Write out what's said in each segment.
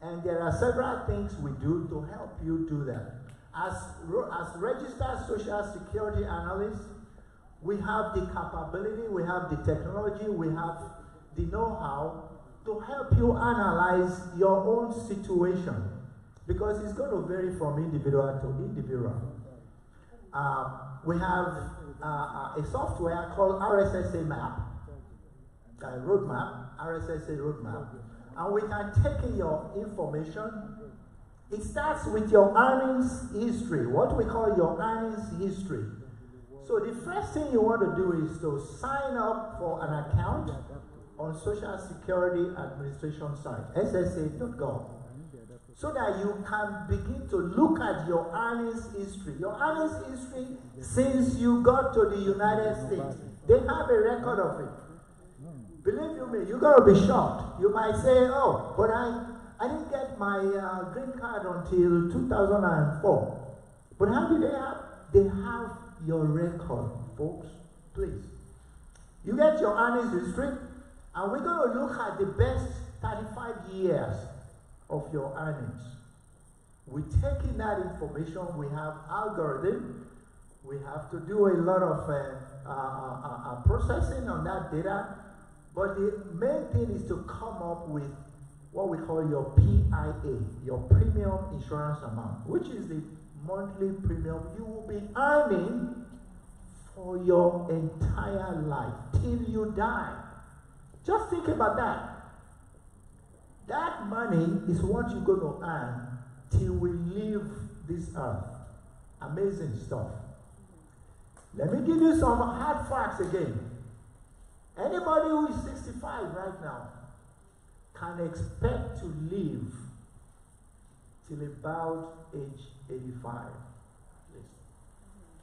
And there are several things we do to help you do that. As registered social security analysts, we have the capability, we have the technology, we have the know-how to help you analyze your own situation, because it's going to vary from individual to individual. We have a software called RSSA map, roadmap, RSSA roadmap, and we can take in your information. It starts with your earnings history, what we call your earnings history. So the first thing you want to do is to sign up for an account on Social Security Administration site, ssa.gov, so that you can begin to look at your earnings history. Your earnings history since you got to the United States. They have a record of it. Believe you me, you're going to be shocked. You might say, oh, but I didn't get my green card until 2004. But how do they have? They have your record, folks. Please. You get your earnings history, and we're going to look at the best 35 years of your earnings. We take in that information, we have algorithm, we have to do a lot of processing on that data, but the main thing is to come up with what we call your PIA, your premium insurance amount, which is the monthly premium you will be earning for your entire life till you die. Just think about that. That money is what you're going to earn till we leave this earth. Amazing stuff. Let me give you some hard facts again. Anybody who is 65 right now can expect to live till about age 85.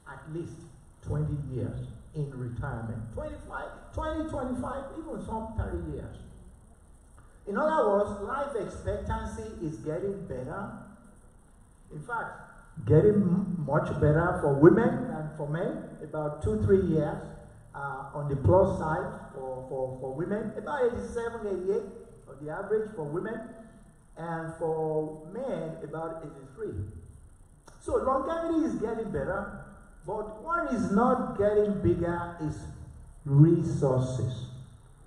At least 20 years in retirement. 20, 25, even some 30 years. In other words, life expectancy is getting better. In fact, getting much better for women than for men. About 2-3 years on the plus side for women. About 87, 88 on the average for women. And for men, about 83. So longevity is getting better. But what is not getting bigger is resources.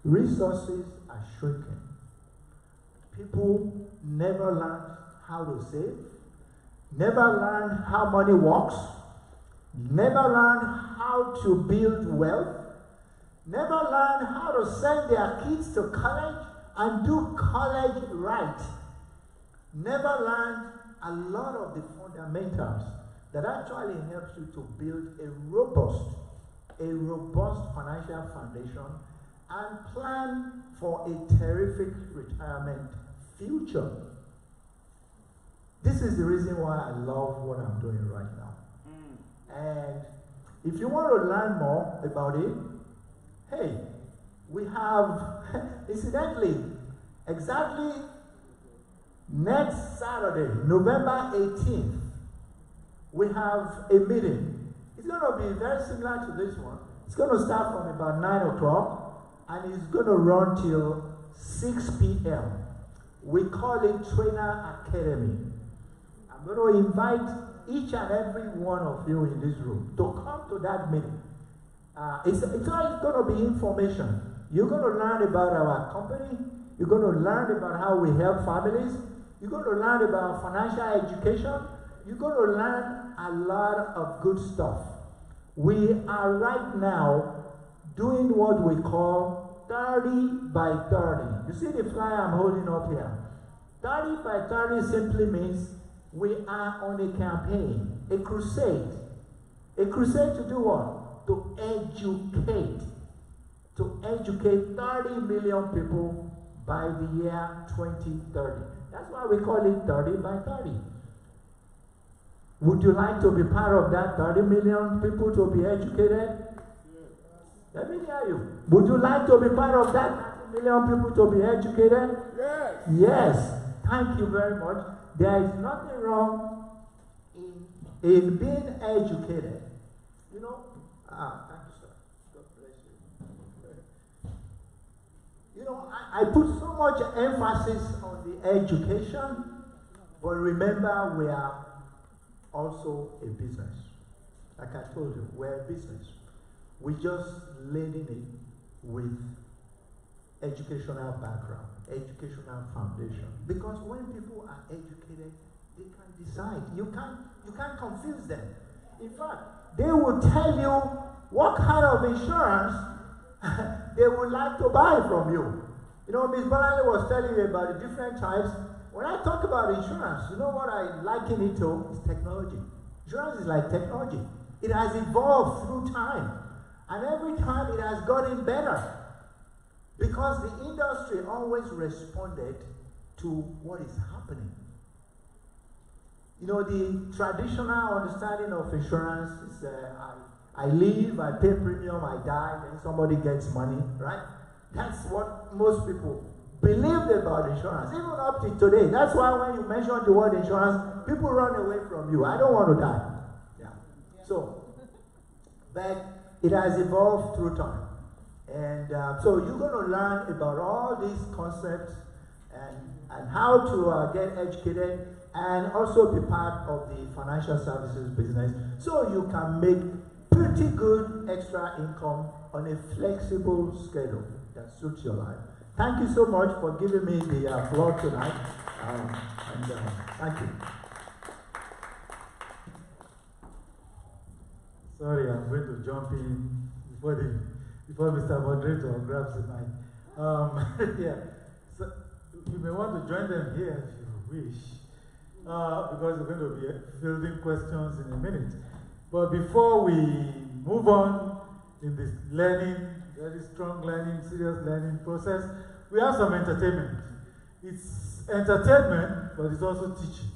Resources are shrinking. People never learn how to save, never learn how money works, never learn how to build wealth, never learn how to send their kids to college and do college right, never learn a lot of the fundamentals that actually helps you to build a robust financial foundation and plan for a terrific retirement future. This is the reason why I love what I'm doing right now. And if you want to learn more about it, hey, we have, incidentally, exactly next Saturday, November 18th, we have a meeting. It's going to be very similar to this one. It's going to start from about 9 o'clock and it's going to run till 6 p.m. We call it Trainer Academy. I'm going to invite each and every one of you in this room to come to that meeting. It's all going to be information. You're going to learn about our company. You're going to learn about how we help families. You're going to learn about financial education. You're going to learn a lot of good stuff. We are right now doing what we call 30 by 30. You see the flyer I'm holding up here? 30 by 30 simply means we are on a campaign, a crusade. A crusade to do what? To educate. To educate 30 million people by the year 2030. That's why we call it 30 by 30. Would you like to be part of that 30 million people to be educated? Let me hear you. Would you like to be part of that 30 million people to be educated? Yes. Yes. Thank you very much. There is nothing wrong in being educated. You know, thank you, sir. God bless you. You know, I put so much emphasis on the education, but remember we are also a business. Like I told you, we're a business. We just laden it with educational background, educational foundation. Because when people are educated, they can decide. You can't confuse them. In fact, they will tell you what kind of insurance they would like to buy from you. You know, Ms. Barney was telling you about the different types. When I talk about insurance, you know what I liken it to? It's technology. Insurance is like technology. It has evolved through time. And every time it has gotten better. Because the industry always responded to what is happening. You know, the traditional understanding of insurance is I live, I pay premium, I die, then somebody gets money, right? That's what most people believed about insurance, even up to today. That's why when you mention the word insurance, people run away from you. I don't want to die. Yeah. So, but it has evolved through time. And so you're going to learn about all these concepts and how to get educated and also be part of the financial services business so you can make pretty good extra income on a flexible schedule that suits your life. Thank you so much for giving me the floor tonight. Thank you. Sorry, I'm going to jump in before Mr. Moderator grabs the mic. Yeah, so you may want to join them here if you wish, because we're going to be fielding questions in a minute. But before we move on in this learning, very strong learning, serious learning process, we have some entertainment. It's entertainment, but it's also teaching.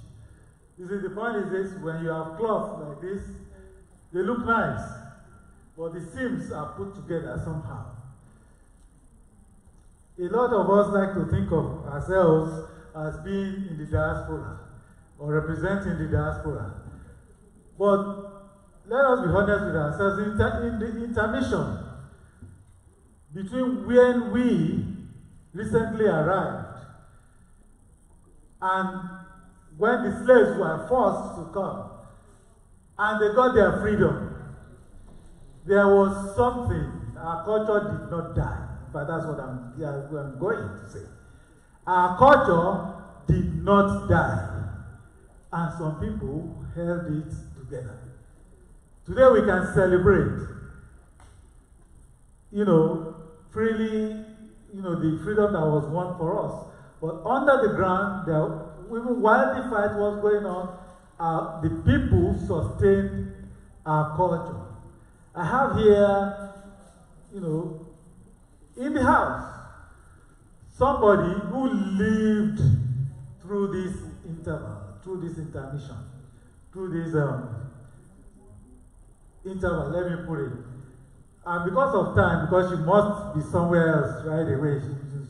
You see, the point is this: when you have cloth like this, they look nice, but the seams are put together somehow. A lot of us like to think of ourselves as being in the diaspora or representing the diaspora. But let us be honest with ourselves. In the intermission between when we recently arrived and when the slaves were forced to come and they got their freedom, there was something. Our culture did not die. But that's what I'm going to say. Our culture did not die. And some people held it together. Today we can celebrate, freely, the freedom that was won for us. But under the ground, even while the fight was going on, the people sustained our culture. I have here, in the house, somebody who lived through this interval, through this intermission, through this interval, let me put it. And because of time, because she must be somewhere else right away,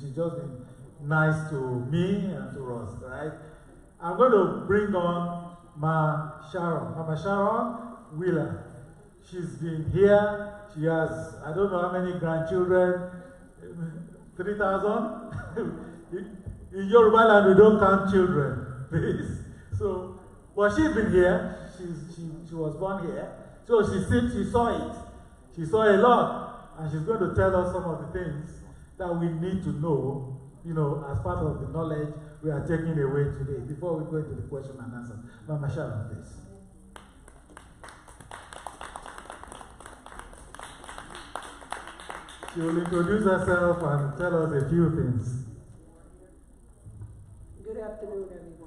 she's just been nice to me and to us, right? I'm going to bring on Mama Sharon Wheeler. She's been here. She has, I don't know how many grandchildren, 3,000? In Yoruba land, we don't count children, please. So, but she's been here. She was born here. So she saw it. She saw a lot. And she's going to tell us some of the things that we need to know, as part of the knowledge we are taking away today, before we go into the question and answer. Mama Sharon, please. She will introduce herself and tell us a few things. Good afternoon, everyone.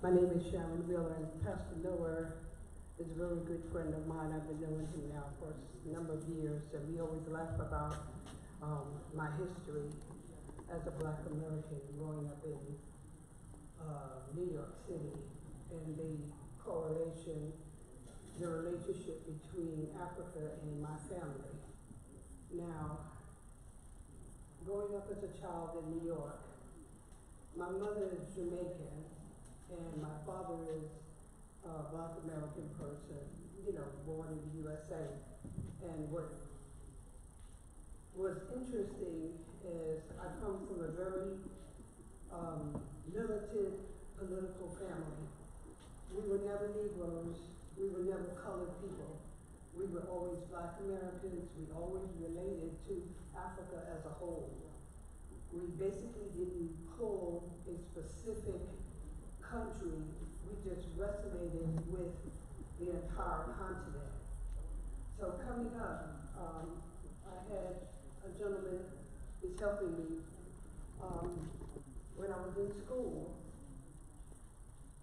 My name is Sharon Wheeler, and Pastor Noah is a very good friend of mine. I've been knowing him now for a number of years, and we always laugh about my history as a Black American growing up in New York City, and the correlation, the relationship between Africa and my family. Now, growing up as a child in New York, my mother is Jamaican, and my father is a Black American person, born in the USA. And what what's interesting is I come from a very militant political family. We were never Negroes. We were never colored people. We were always Black Americans. We always related to Africa as a whole. We basically didn't pull a specific country. We just resonated with the entire continent. So coming up, I had a gentleman who's helping me. When I was in school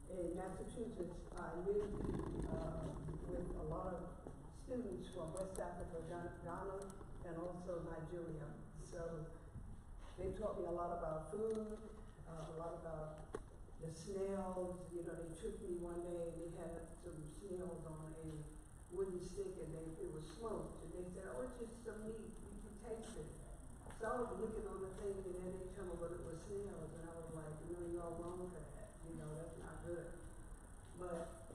in Massachusetts, I lived with a lot of students from West Africa, Ghana, and also Nigeria. So they taught me a lot about food, a lot about the snails. You know, they tricked me one day and they had some snails on a wooden stick and it was smoked. And they said, oh, it's just some meat, you can taste it. So I was looking on the thing and then they told me what it was snails and I was like, no, you're all wrong for that. You know, that's not good. But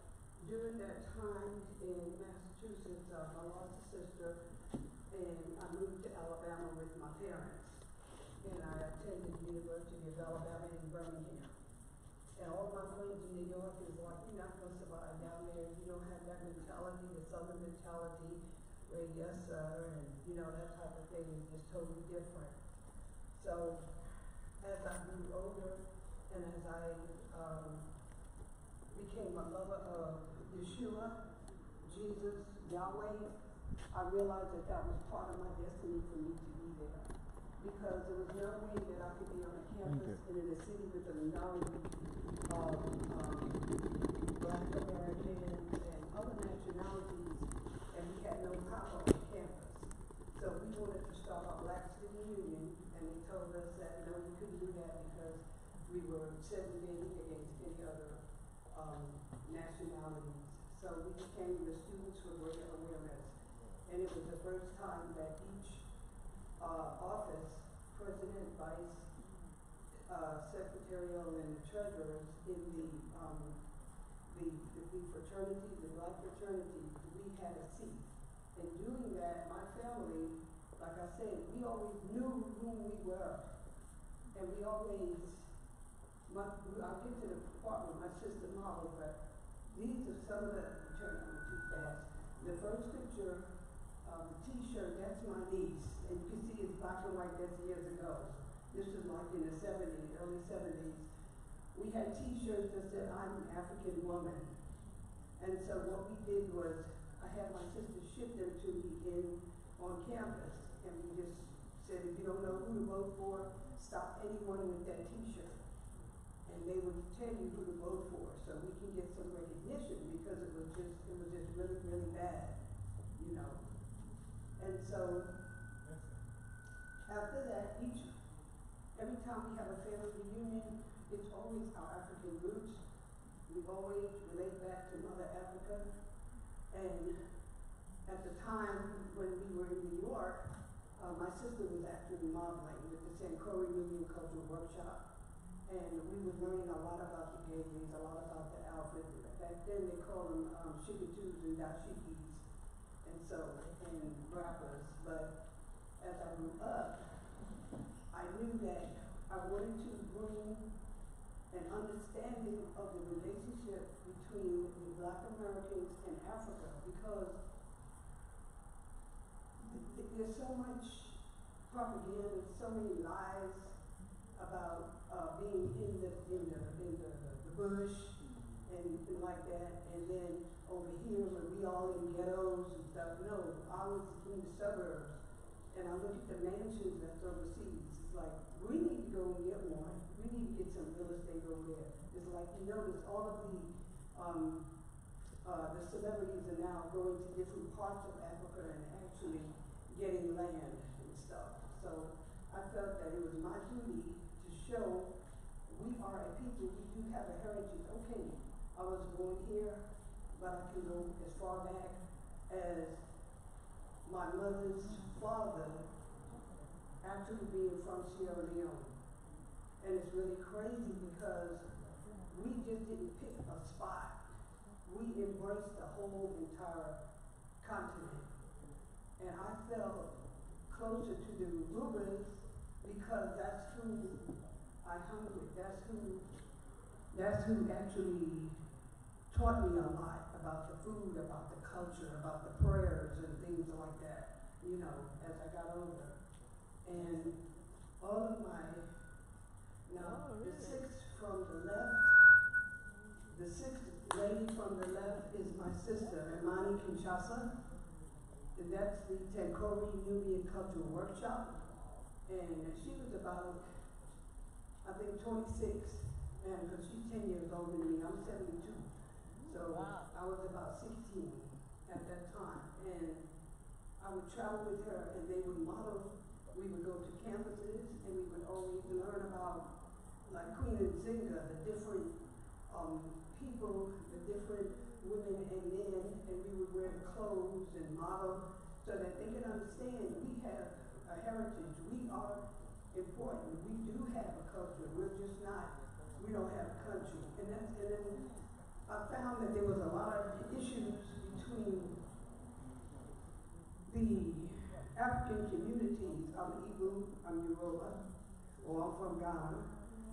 during that time in Massachusetts, I lost a sister and I moved to Alabama with my parents. And I attended the University of Alabama in Birmingham. And all my friends in New York is like, you're not going to survive down there. You don't have that mentality, the Southern mentality, where yes, sir, and you know, that type of thing is just totally different. So as I grew older and as I became a lover of Yeshua, Jesus, Yahweh, I realized that that was part of my destiny for me to be there. Because there was no way that I could be on a campus and in a city with a minority of Black Americans and other nationalities, and we had no power on campus. So we wanted to start our Black Student Union, and they told us that no, we couldn't do that because we were segregating against any other nationalities. So we became the Students for Greater Awareness, and it was the first time that each office, president, vice, secretarial, and treasurers in the fraternity, the Black fraternity, we had a seat. In doing that, my family, like I said, we always knew who we were, and we always. I'll get to the part with my sister model, but these are some of the. Turn on too fast. The first picture. The T-shirt, that's my niece, and you can see it's black and white, that's years ago. This was like in the 70s, early 70s. We had T-shirts that said, I'm an African woman. And so what we did was, I had my sister ship them to me on campus, and we just said, if you don't know who to vote for, stop anyone with that T-shirt. And they would tell you who to vote for, so we can get some recognition, because it was just really, really bad, you know. And so, after that, every time we have a family reunion, it's always our African roots. We always relate back to Mother Africa. And at the time when we were in New York, my sister was actually modeling with the Sankore Union Cultural Workshop. And we were learning a lot about the gays, a lot about the outfit. Back then they called them shigatus and dashikis. And so, and rappers, but as I grew up, I knew that I wanted to bring an understanding of the relationship between the Black Americans and Africa, because there's so much propaganda, so many lies about being in the bush and like that, and then over here when we all in ghettos and stuff. No, I was in the suburbs, and I look at the mansions that's overseas. It's like, we need to go and get one. We need to get some real estate over there. It's like, you notice all of the celebrities are now going to different parts of Africa and actually getting land and stuff. So I felt that it was my duty to show we are a people, we do have a heritage. Okay, I was born here, but I can go as far back as my mother's father actually being from Sierra Leone. And it's really crazy because we just didn't pick a spot. We embraced the whole entire continent. And I felt closer to the Yorubas because that's who I hung with. That's who actually taught me a lot about the food, about the culture, about the prayers and things like that, you know, as I got older. And all of my, the sixth from the left, the sixth lady from the left is my sister, Imani Kinshasa. And that's the Tenkori Nubian Cultural Workshop. And she was about, I think, 26. And because she's 10 years older than me, I'm 72. So wow. I was about 16 at that time. And I would travel with her and they would model. We would go to campuses and we would always learn about, like Queen and Zinga, the different people, the different women and men, and we would wear the clothes and model so that they could understand we have a heritage. We are important. We do have a culture. We're just not. We don't have a country. And then I found that there was a lot of issues between the African communities. I'm Igbo, I'm Yoruba, or I'm from Ghana.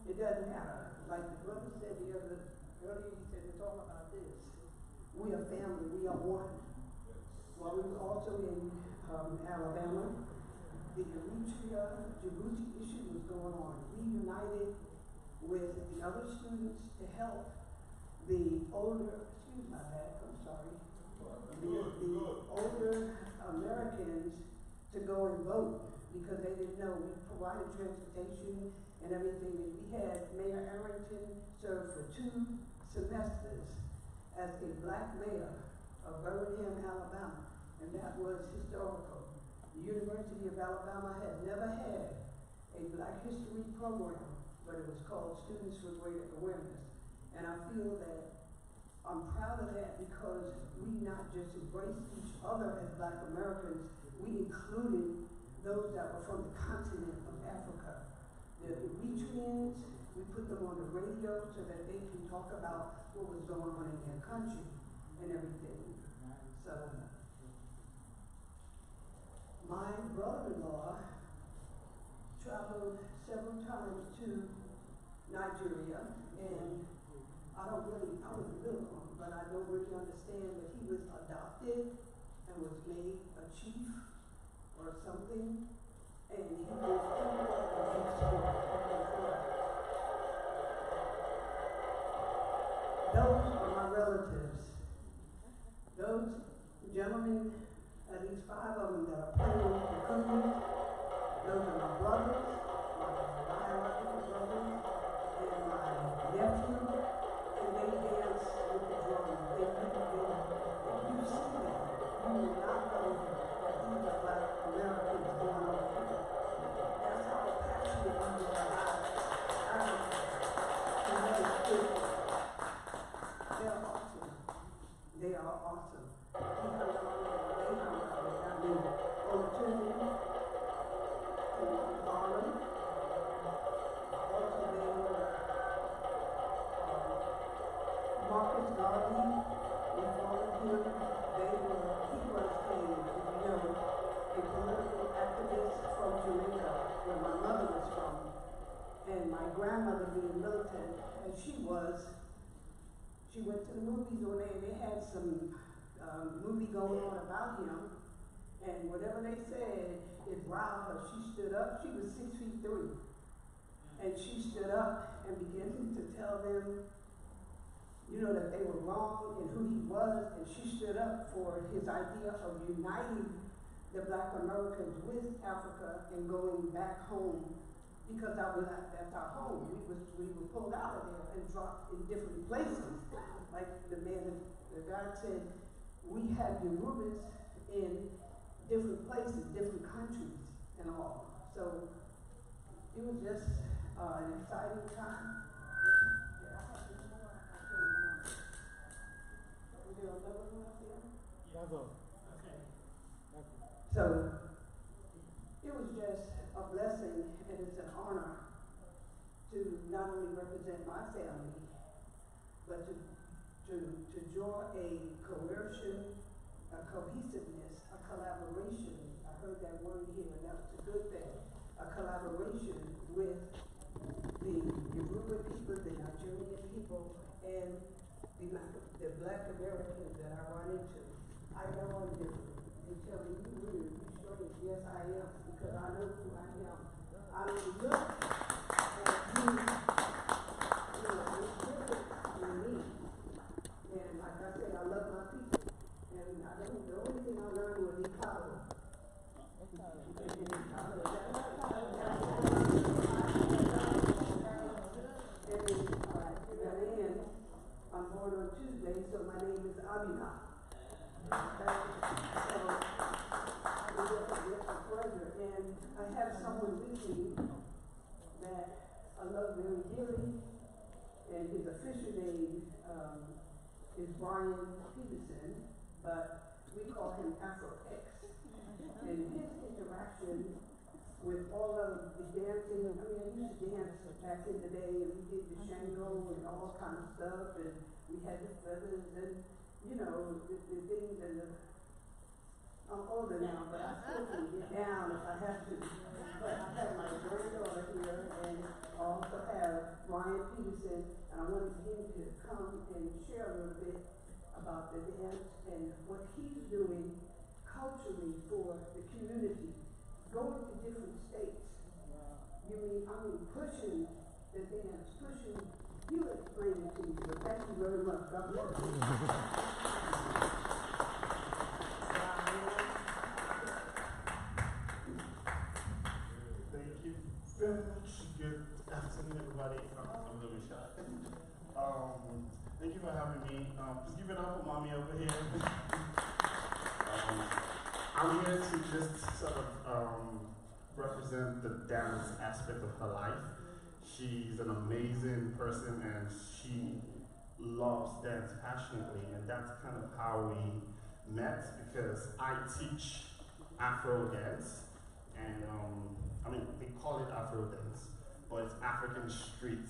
It doesn't matter. Like the brother said earlier, he said, it's all about this. We are family, we are one. While we were also in Alabama, the Eritrea, Djibouti issue was going on. We united with the other students to help the older, excuse my bad, I'm sorry, the older Americans to go and vote because they didn't know. We provided transportation and everything. And we had Mayor Arrington serve for 2 semesters as a black mayor of Birmingham, Alabama, and that was historical. The University of Alabama had never had a Black History program, but it was called Students for Greater Awareness. And I feel that I'm proud of that because we not just embraced each other as Black Americans, we included those that were from the continent of Africa. The Eritreans, we put them on the radio so that they can talk about what was going on in their country and everything. So, my brother-in-law traveled several times to Nigeria, and I was little, but I don't really understand that he was adopted and was made a chief or something, and he was those are my relatives. Those gentlemen, at least 5 of them that are playing the cookies, those are my brothers, my biological brothers, and my nephew, and they dance with the drum. If you see them, you will not know that these are Black Americans going on here. That's how passionate we are about Africa. They're awesome. They are awesome. Marcus Garvey, we followed him. They were keepers came, a political activist from Jamaica, where my mother was from. And my grandmother being militant, and she went to the movies one day and they had some movie going on about him. And whatever they said, it riled her. She stood up, she was 6'3". And she stood up and began to tell them, you know, that they were wrong and who he was, and she stood up for his idea of uniting the Black Americans with Africa and going back home, because that's our home. We were pulled out of there and dropped in different places. Like the guy said, we have Yorubas in different places, different countries and all. So it was just an exciting time. Was there another one up there? That's all. Okay. So it was just a blessing, and it's an honor to not only represent my family, but to draw a coercion, a cohesiveness, a collaboration. I heard that word here, and that's a good thing. A collaboration with the Yoruba people, the Nigerian people, and the Black Americans that I run into. I know I'm different. They tell me, you weird, you strange. Yes, I am, because I know who I am. I don't look at you, it's different than me. And like I say, I love my people. And I don't, the only thing I learned was Ikalo. I'm born on Tuesday, so my name is Amina. So it's a pleasure. And I have someone with me that I love very dearly, and his official name is Brian Peterson, but we call him Afro X. And his interaction with all of the dancing, I mean, I used to dance back in the day, and we did the Shango and all kind of stuff, and we had the feathers and, you know, the things and the, I'm older now, but I still can get down if I have to. But I have my granddaughter here, and I also have Brian Peterson, and I wanted him to come and share a little bit about the dance and what he's doing culturally for the community. Going to different states. You mean, I mean, pushing the dance, pushing, you explain it to me, but thank you very much. God bless you. Thank you very much. Good afternoon, everybody. I'm a little shy. Thank you for having me. Just give it up for mommy over here. I'm here to just sort of represent the dance aspect of her life. She's an amazing person and she loves dance passionately, and that's kind of how we met, because I teach Afro dance, and I mean, they call it Afro dance, but it's African street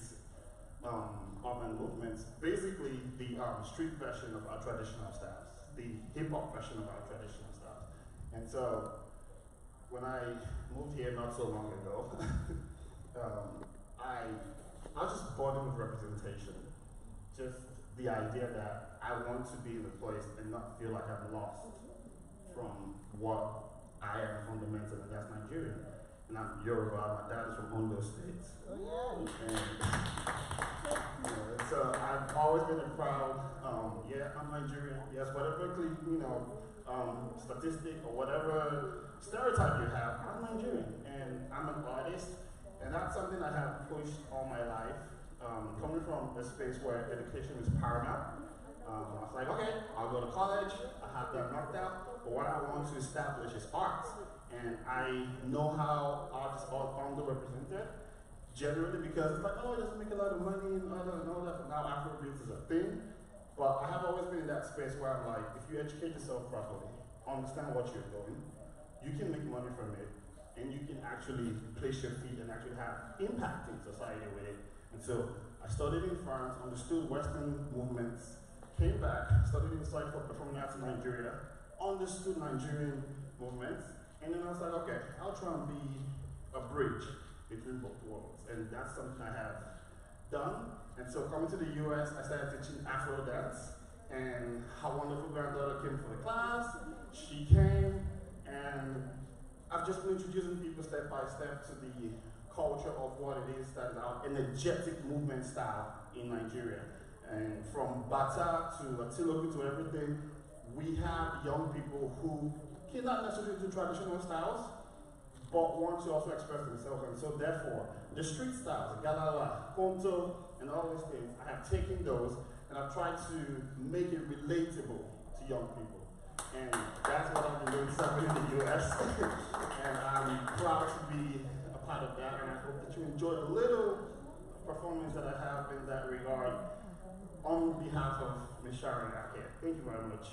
urban movements. Basically, the street version of our traditional styles, the hip-hop version of our traditional styles. And so, when I moved here not so long ago, I was just bored with representation. Just the idea that I want to be in a place and not feel like I'm lost from what I am fundamentally, and that's Nigerian. And I'm Yoruba, my dad is from Ondo State. And so I've always been a proud, yeah, I'm Nigerian. Yes, whatever, statistic or whatever stereotype you have, I'm Nigerian. And I'm an artist. And that's something I have pushed all my life. Coming from a space where education is paramount, I was like, okay, I'll go to college, I have that knocked out, but what I want to establish is art. And I know how art is all underrepresented, generally because it's like, oh, it doesn't make a lot of money and all that. Now Afrobeats is a thing, but I have always been in that space where I'm like, if you educate yourself properly, understand what you're doing, you can make money from it, and you can actually place your feet and actually have impact in society with it. And so I studied in France, understood Western movements, came back, studied inside for performing arts in Nigeria, understood Nigerian movements, and then I was like, okay, I'll try and be a bridge between both worlds. And that's something I have done. And so coming to the US, I started teaching Afro dance, and her wonderful granddaughter came for the class. She came, and I've just been introducing people step by step to the culture of what it is that is our energetic movement style in Nigeria. And from Bata to Atiloku to everything, we have young people who cannot necessarily do traditional styles, but want to also express themselves. And so therefore, the street styles, Galala, Konto, and all these things, I have taken those and I've tried to make it relatable to young people. And that's what I've been doing in the US. And I'm proud to be a part of that, and I hope that you enjoyed a little performance that I have in that regard on behalf of Ms. Sharon out here. Thank you very much.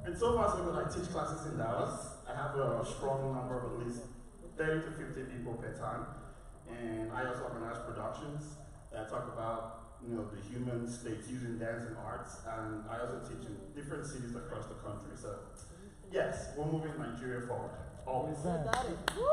And so far, so good. I teach classes in Dallas. I have a strong number of at least 30 to 50 people per time. And I also organize productions that talk about the human state using dance and arts. And I also teach in different cities across the country. So yes, we're moving Nigeria forward. Always. Got it. Woo!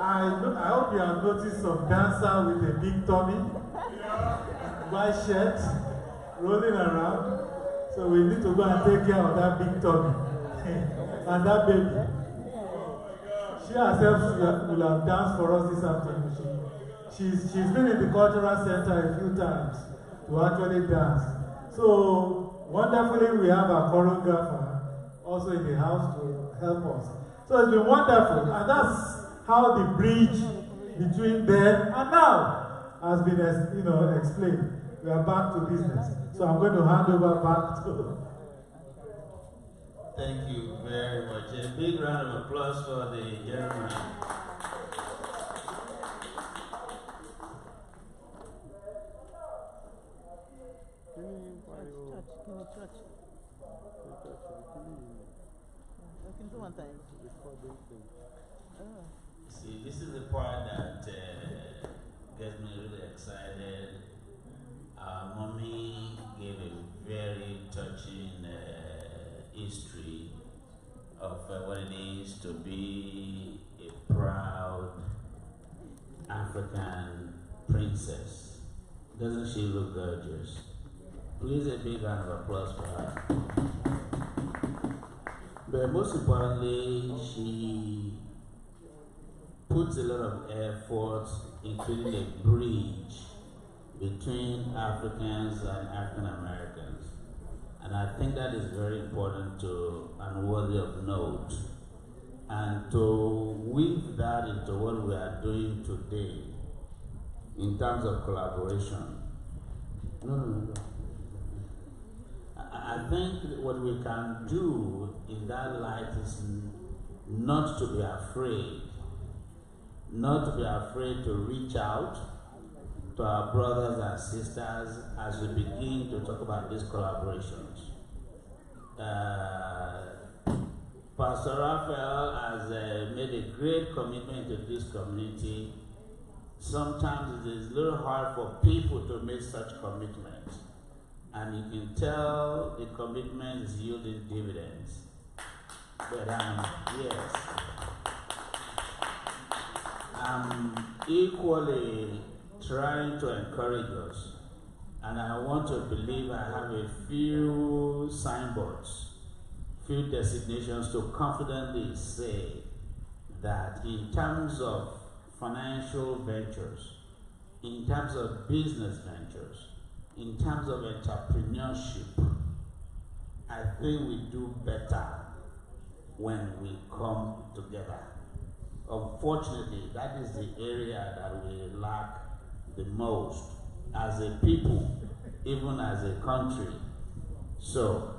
I hope you have noticed some dancer with a big tummy, white shirt, rolling around. So we need to go and take care of that big tummy and that baby. She herself will have danced for us this afternoon. She's been in the cultural center a few times to actually dance. So wonderfully, we have a choreographer also in the house to help us. So it's been wonderful, and that's how the bridge between then and now has been, explained. We are back to business. So I'm going to hand over back to. Thank you very much. A big round of applause for the gentleman. See, this is the part that gets me really excited. Our mommy gave a very touching history of what it is to be a proud African princess. Doesn't she look gorgeous? Please, a big round of applause for her. But most importantly, she puts a lot of effort in creating a bridge between Africans and African Americans. And I think that is very important and worthy of note. And to weave that into what we are doing today in terms of collaboration. No. I think what we can do in that light is not to be afraid. Not to be afraid to reach out to our brothers and sisters as we begin to talk about these collaborations. Pastor Raphael has made a great commitment to this community. Sometimes it is a little hard for people to make such commitments. And you can tell the commitment is yielding dividends. But yes, I'm equally trying to encourage us. And I want to believe I have a few signboards, few designations to confidently say that in terms of financial ventures, in terms of business ventures, in terms of entrepreneurship, I think we do better when we come together. Unfortunately, that is the area that we lack the most as a people, even as a country. So,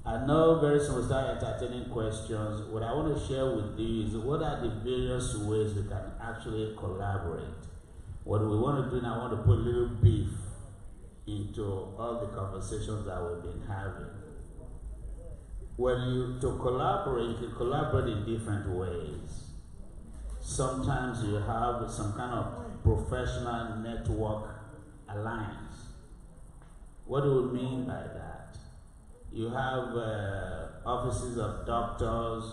I know very soon we'll start entertaining questions. What I want to share with you is what are the various ways we can actually collaborate. What we want to do now, I want to put a little beef into all the conversations that we've been having. To collaborate, you can collaborate in different ways. Sometimes you have some kind of professional network alliance. What do we mean by that? You have offices of doctors,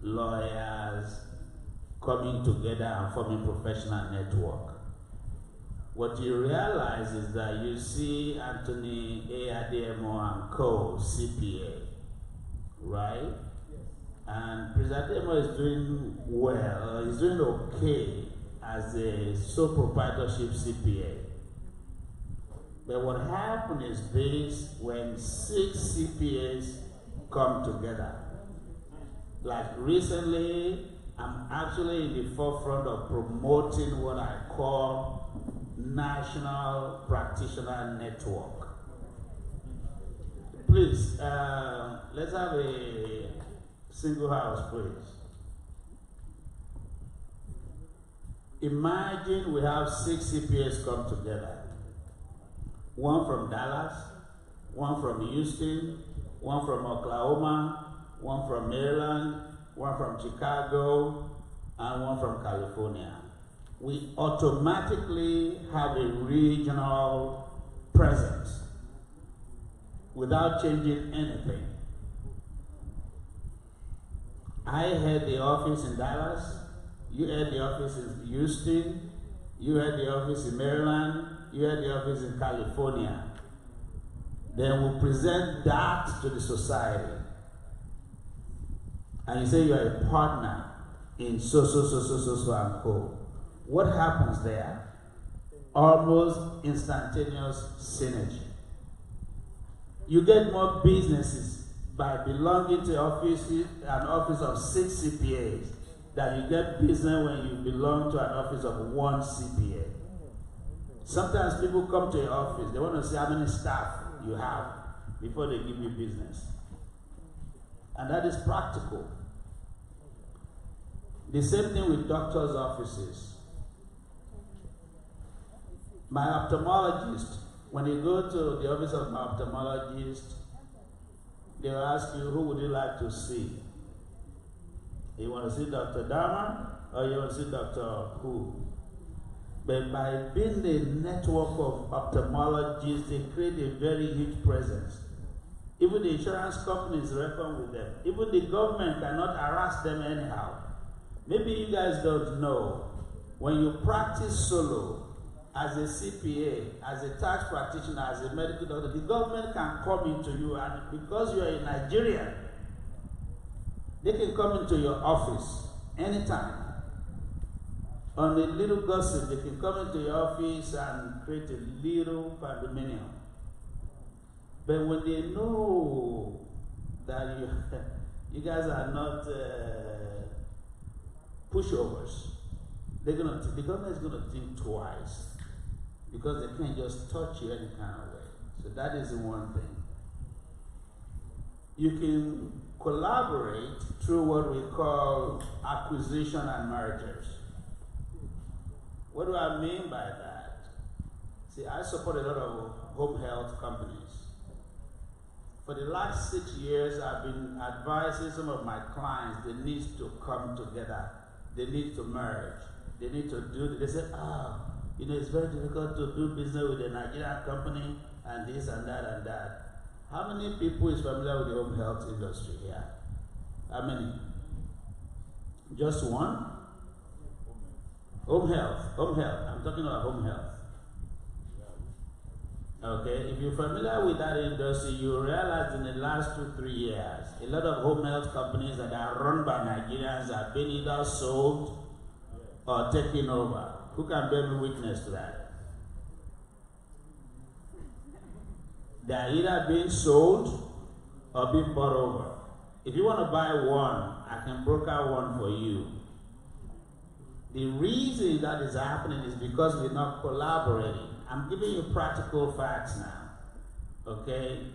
lawyers coming together and forming professional network. What you realize is that you see Anthony Ademo and Co. CPA, right? And President Ademo is doing well, he's doing okay as a sole proprietorship CPA. But what happened is this: when 6 CPAs come together, like recently, I'm actually in the forefront of promoting what I call National Practitioner Network. Please, let's have a single house, please. Imagine we have 6 CPAs come together. One from Dallas, one from Houston, one from Oklahoma, one from Maryland, one from Chicago, and one from California. We automatically have a regional presence without changing anything. I had the office in Dallas, you had the office in Houston, you had the office in Maryland, you had the office in California. Then we'll present that to the society. And you say you're a partner in so and co. What happens there? Almost instantaneous synergy. You get more businesses by belonging to an office of 6 CPAs than you get business when you belong to an office of 1 CPA. Sometimes people come to your office, they want to see how many staff you have before they give you business. And that is practical. The same thing with doctors' offices. My ophthalmologist, when you go to the office of my ophthalmologist, they will ask you, who would you like to see? You want to see Dr. Dama or you want to see Dr. Who? But by being a network of ophthalmologists, they create a very huge presence. Even the insurance companies reckon with them. Even the government cannot harass them anyhow. Maybe you guys don't know, when you practice solo as a CPA, as a tax practitioner, as a medical doctor, the government can come into you, and because you are a Nigerian, they can come into your office anytime. On a little gossip, they can come into your office and create a little pandemonium. But when they know that you guys are not pushovers, the government is going to think twice, because they can't just touch you any kind of way. So that is one thing. You can collaborate through what we call acquisition and mergers. What do I mean by that? See, I support a lot of home health companies. For the last 6 years, I've been advising some of my clients, they need to come together. They need to merge. They need to do, they say, it's very difficult to do business with a Nigerian company and this and that and that. How many people is familiar with the home health industry here? How many? Just one? Home health. I'm talking about home health. Okay, if you're familiar with that industry, you realize in the last 2-3 years, a lot of home health companies that are run by Nigerians have been either sold or taken over. Who can bear me witness to that? They are either being sold or being bought over. If you want to buy one, I can broker one for you. The reason that is happening is because we're not collaborating. I'm giving you practical facts now, okay?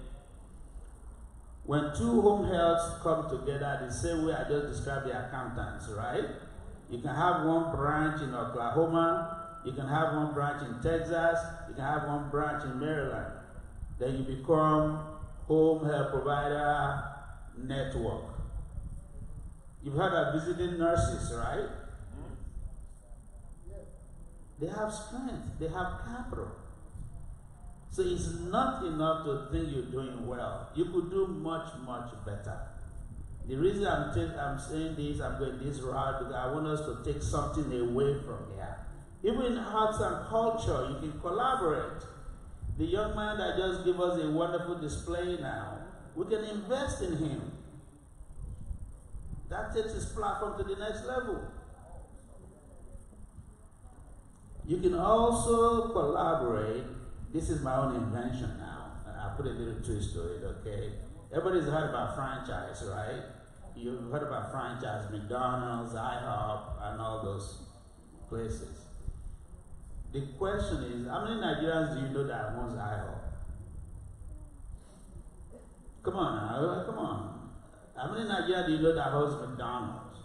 When two home healths come together, the same way I just described the accountants, right? You can have one branch in Oklahoma, you can have one branch in Texas, you can have one branch in Maryland. Then you become home health provider network. You've heard of visiting nurses, right? They have strength, they have capital. So it's not enough to think you're doing well. You could do much, much better. The reason I'm saying this, I'm going this route, because I want us to take something away from here. Even in arts and culture, you can collaborate. The young man that just gave us a wonderful display now, we can invest in him. That takes his platform to the next level. You can also collaborate. This is my own invention now. I put a little twist to it, okay? Everybody's heard about franchise, right? You've heard about franchise, McDonald's, IHOP, and all those places. The question is, how many Nigerians do you know that owns IHOP? Come on now, come on. How many Nigerians do you know that owns McDonald's?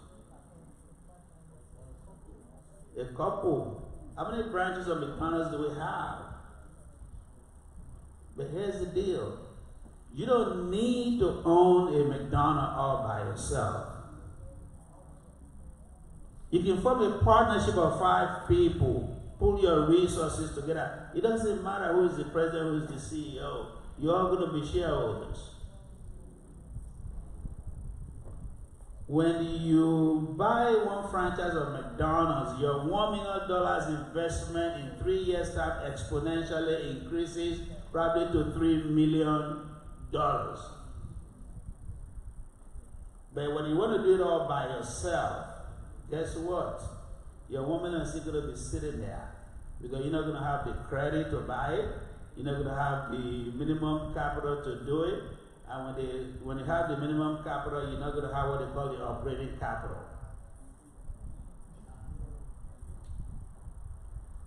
A couple. How many branches of McDonald's do we have? But here's the deal. You don't need to own a McDonald's all by yourself. You can form a partnership of 5 people. Pull your resources together. It doesn't matter who is the president, who is the CEO. You're all going to be shareholders. When you buy one franchise of McDonald's, your $1 million investment in 3 years' time exponentially increases probably to $3 million. But when you want to do it all by yourself, guess what? Your $1 million is going to be sitting there because you're not going to have the credit to buy it. You're not going to have the minimum capital to do it. And when you have the minimum capital, you're not going to have what they call the operating capital.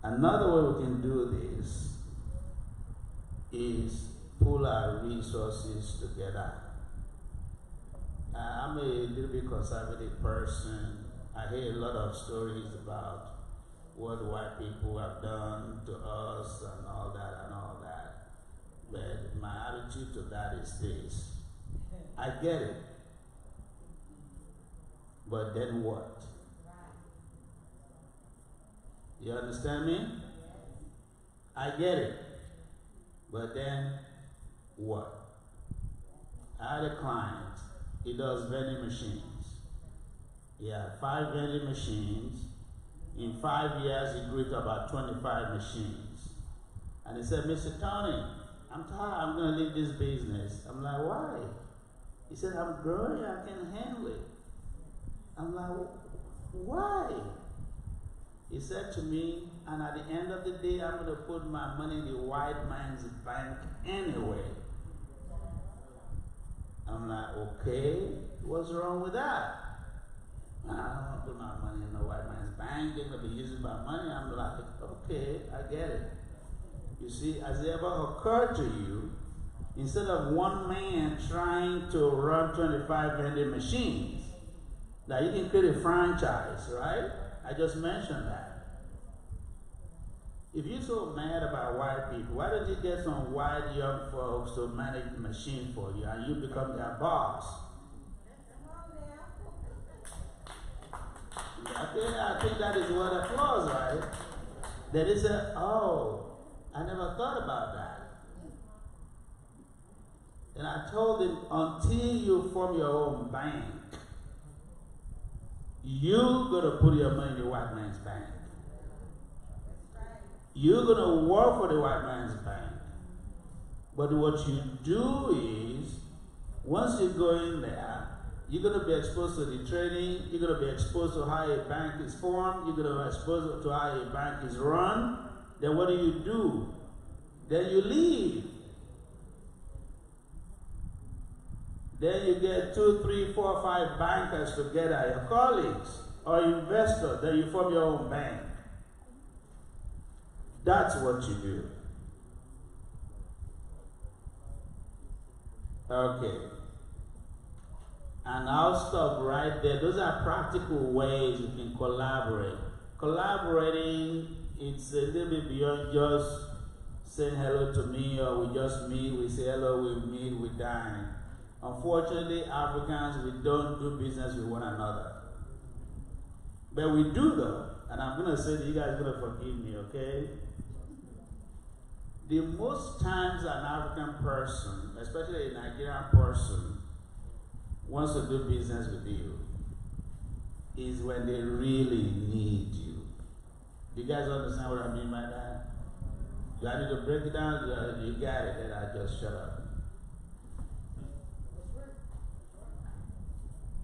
Another way we can do this is pull our resources together. I'm a little bit conservative person. I hear a lot of stories about what white people have done to us and all that and all that. But my attitude to that is this. I get it. But then what? You understand me? I get it. But then what? I had a client. He does vending machines. He had 5 vending machines. In 5 years, he grew to about 25 machines. And he said, Mr. Tony, I'm tired. I'm going to leave this business. I'm like, why? He said, I'm growing. I can handle it. I'm like, why? He said to me, and at the end of the day, I'm going to put my money in the white man's bank anyway. I'm like, okay, what's wrong with that? I don't want to put my money in the white man's bank. They're going to be using my money. I'm like, okay, I get it. You see, has it ever occurred to you, instead of one man trying to run 25 vending machines, that you can create a franchise, right? I just mentioned that. If you're so mad about white people, why don't you get some white young folks to manage the machine for you and you become their boss? I think that is what applause, right? Then they say, oh, I never thought about that. And I told them, until you form your own bank, you're going to put your money in the white man's bank. You're going to work for the white man's bank. But what you do is, once you go in there, you're going to be exposed to the training, you're going to be exposed to how a bank is formed, you're going to be exposed to how a bank is run. Then what do? Then you leave. Then you get 2, 3, 4, 5 bankers together, your colleagues or investors, then you form your own bank. That's what you do. Okay. And I'll stop right there. Those are practical ways you can collaborate. Collaborating, it's a little bit beyond just saying hello to me, or we just meet, we say hello, we meet, we dine. Unfortunately, Africans, we don't do business with one another. But we do though, and I'm going to say that you guys are going to forgive me, okay? The most times an African person, especially a Nigerian person, wants to do business with you is when they really need you. Do you guys understand what I mean by that? Do I need to break it down? You got it, then I just shut up.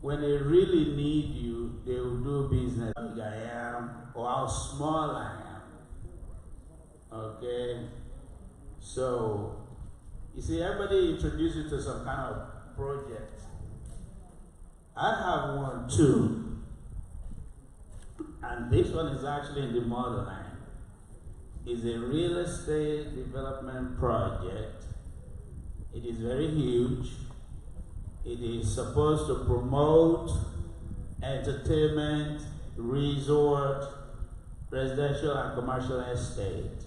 When they really need you, they will do business. How big I am, or how small I am. Okay? So, you see, everybody introduced you to some kind of project. I have one too. And this one is actually in the motherland. It's a real estate development project. It is very huge. It is supposed to promote entertainment, resort, residential and commercial estate.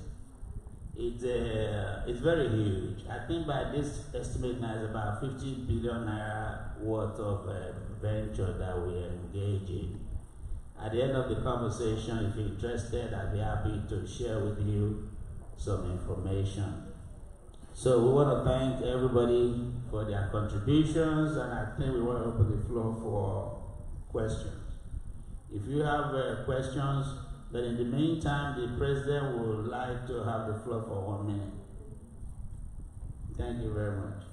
It's very huge. I think by this estimate now is about 50 billion naira worth of venture that we are engaged in. At the end of the conversation, if you're interested, I'd be happy to share with you some information. So we want to thank everybody for their contributions, and I think we want to open the floor for questions. If you have questions, but in the meantime, the president would like to have the floor for 1 minute. Thank you very much.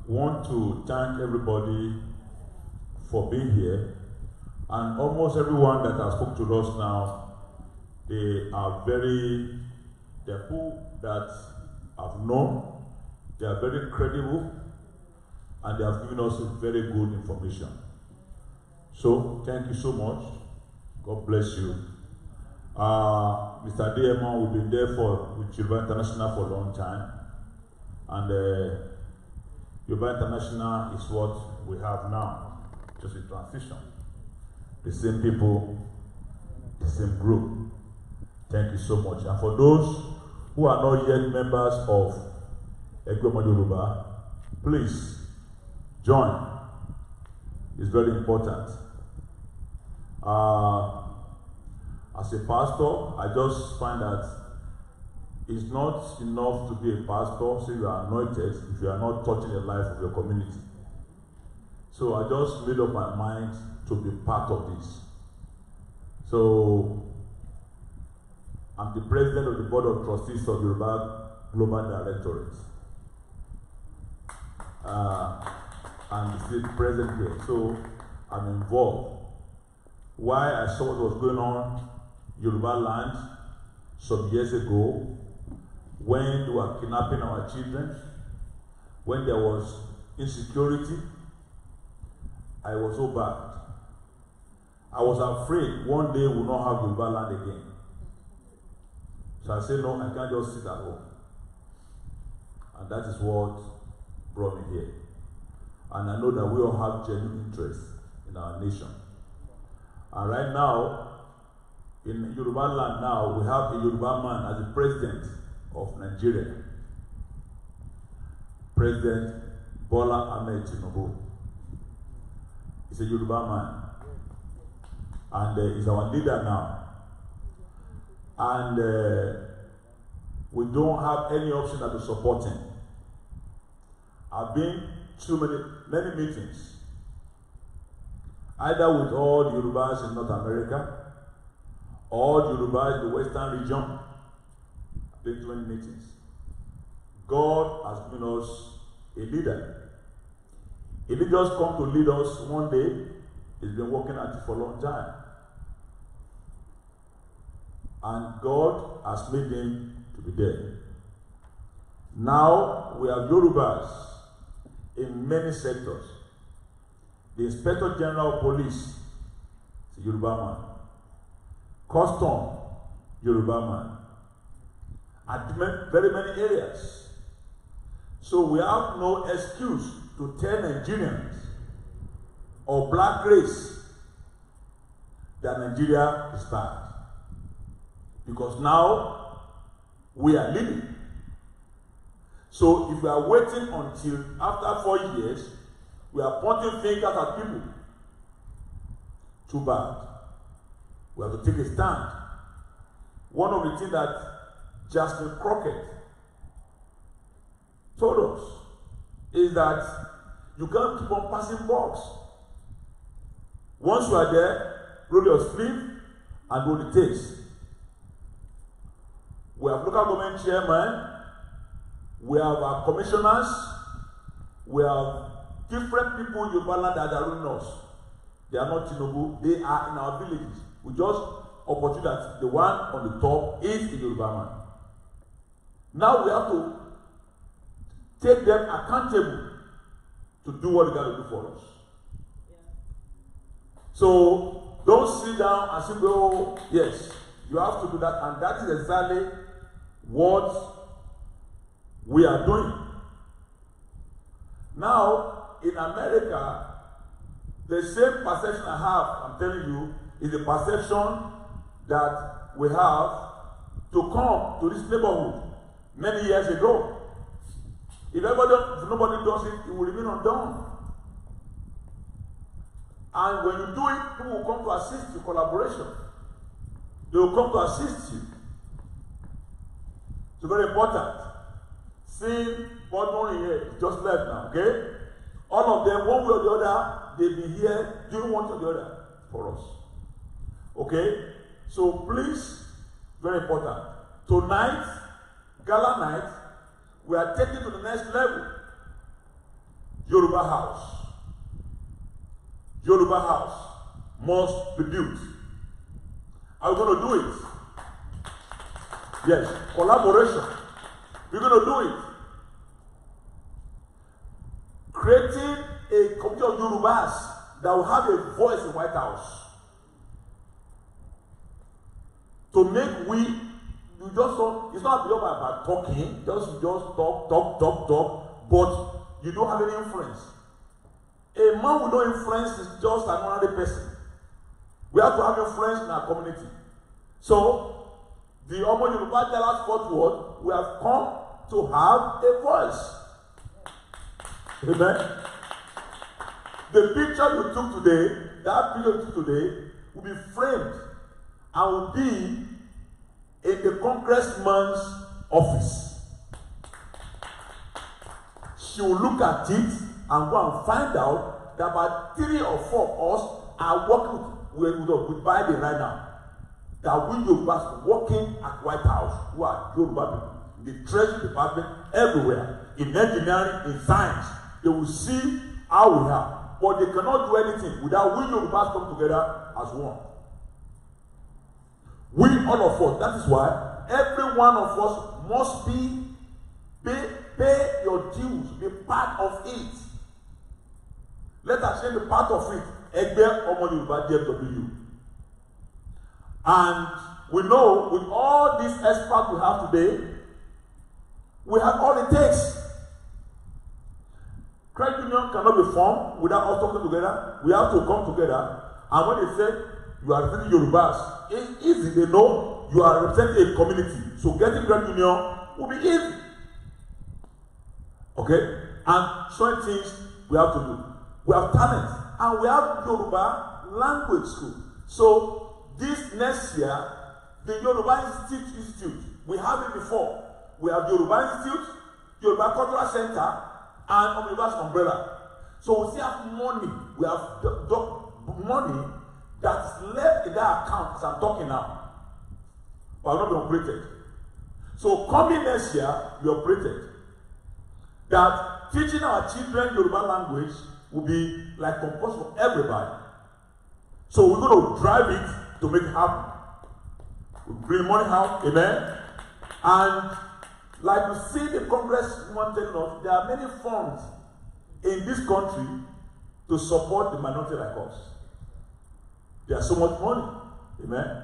Want to thank everybody for being here, and almost everyone that has spoken to us now, they are people that have known, they are very credible, and they have given us very good information. So, thank you so much. God bless you. Mr. DMO, we've been there with Yoruba International for a long time, and Yoruba International is what we have now, just a transition. The same people, the same group. Thank you so much. And for those who are not yet members of Egbema Yoruba, please join. It's very important. As a pastor, I just find that it's not enough to be a pastor, so you are anointed if you are not touching the life of your community. So I just made up my mind to be part of this. So I'm the president of the board of trustees of Yoruba Global Directorate. I'm the president here, so I'm involved. Why I saw what was going on in Yoruba land some years ago, when they were kidnapping our children, when there was insecurity, I was so bad. I was afraid one day we'll not have Yoruba land again. So I said, no, I can't just sit at home. And that is what brought me here. And I know that we all have genuine interest in our nation. And right now, in Yoruba land now, we have a Yoruba man as the president of Nigeria. President Bola Ahmed Tinubu. He's a Yoruba man. And he's our leader now. And we don't have any option than to support him. I've been to many meetings, either with all the Yorubas in North America or the Yorubas in the Western region. I've been to many meetings. God has given us a leader. He didn't just come to lead us one day. He's been working at it for a long time. And God has made him to be there. Now we have Yorubas in many sectors. The Inspector General of Police is a Yoruba man. Custom, Yoruba man. And very many areas. So we have no excuse to tell Nigerians or black race that Nigeria is bad. Because now we are leading. So if we are waiting until after 4 years, we are pointing fingers at people. Too bad. We have to take a stand. One of the things that Justin Crockett told us is that you can't keep on passing bucks. Once you are there, roll your sleeve and do what it takes. We have local government chairmen, we have our commissioners, we have different people in Yoruba land that are ruling us. They are not Tinubu, they are in our villages. We just opportunity that the one on the top is a Yoruba man. Now we have to take them accountable to do what they got to do for us. Yeah. So don't sit down and say, oh, yes, you have to do that. And that is exactly what we are doing. Now, in America, the same perception I have, I'm telling you, is the perception that we have to come to this neighborhood many years ago. If nobody does it, it will remain undone. And when you do it, people will come to assist you, collaboration. They will come to assist you. It's very important. See, Bodmore here, just left now, okay? All of them, one way or the other, they've been here doing one or the other for us. Okay? So please, very important. Tonight, Gala night, we are taking to the next level. Yoruba House. Yoruba House must be built. Are we going to do it? Yes. Collaboration. We're going to do it. Creating a community of Yorubas that will have a voice in the White House. To make you just don't, it's not about talking, just talk, but you don't have any influence. A man with no influence is just an ordinary person. We have to have influence in our community. So, the Omo Yoruba Dallas Fort Worth, we have come to have a voice. Amen. The picture you took today, that picture you took today, will be framed and will be in the congressman's office. She will look at it and go and find out that about 3 or 4 of us are working with Biden right now. That we Yorubas working at White House, who are Yoruba people, in the Treasury Department, everywhere, in engineering, in science. They will see how we have. But they cannot do anything without we Yorubas come together as one. We, all of us, that is why every one of us must pay your dues, be part of it. Let us say the part of it, Egbe Omo Yoruba DFW. And we know with all these experts we have today, we have all it takes. Credit union cannot be formed without us talking together. We have to come together. And when they say you are representing Yorubas, it's easy. They know you are representing a community. So getting credit union will be easy. Okay? And certain things we have to do. We have talent. And we have Yoruba language school. So this next year, the Yoruba Institute, we have it before. We have Yoruba Institute, Yoruba Cultural Center, and Yoruba's umbrella. So we still have money. We have money that's left in that account as I'm talking now. But not be operated. So coming next year, we operated. That teaching our children Yoruba language will be like compulsory for everybody. So we're going to drive it to make it happen. We bring money out, amen. And like you see the congresswoman telling us, there are many funds in this country to support the minority like us. There's so much money, amen.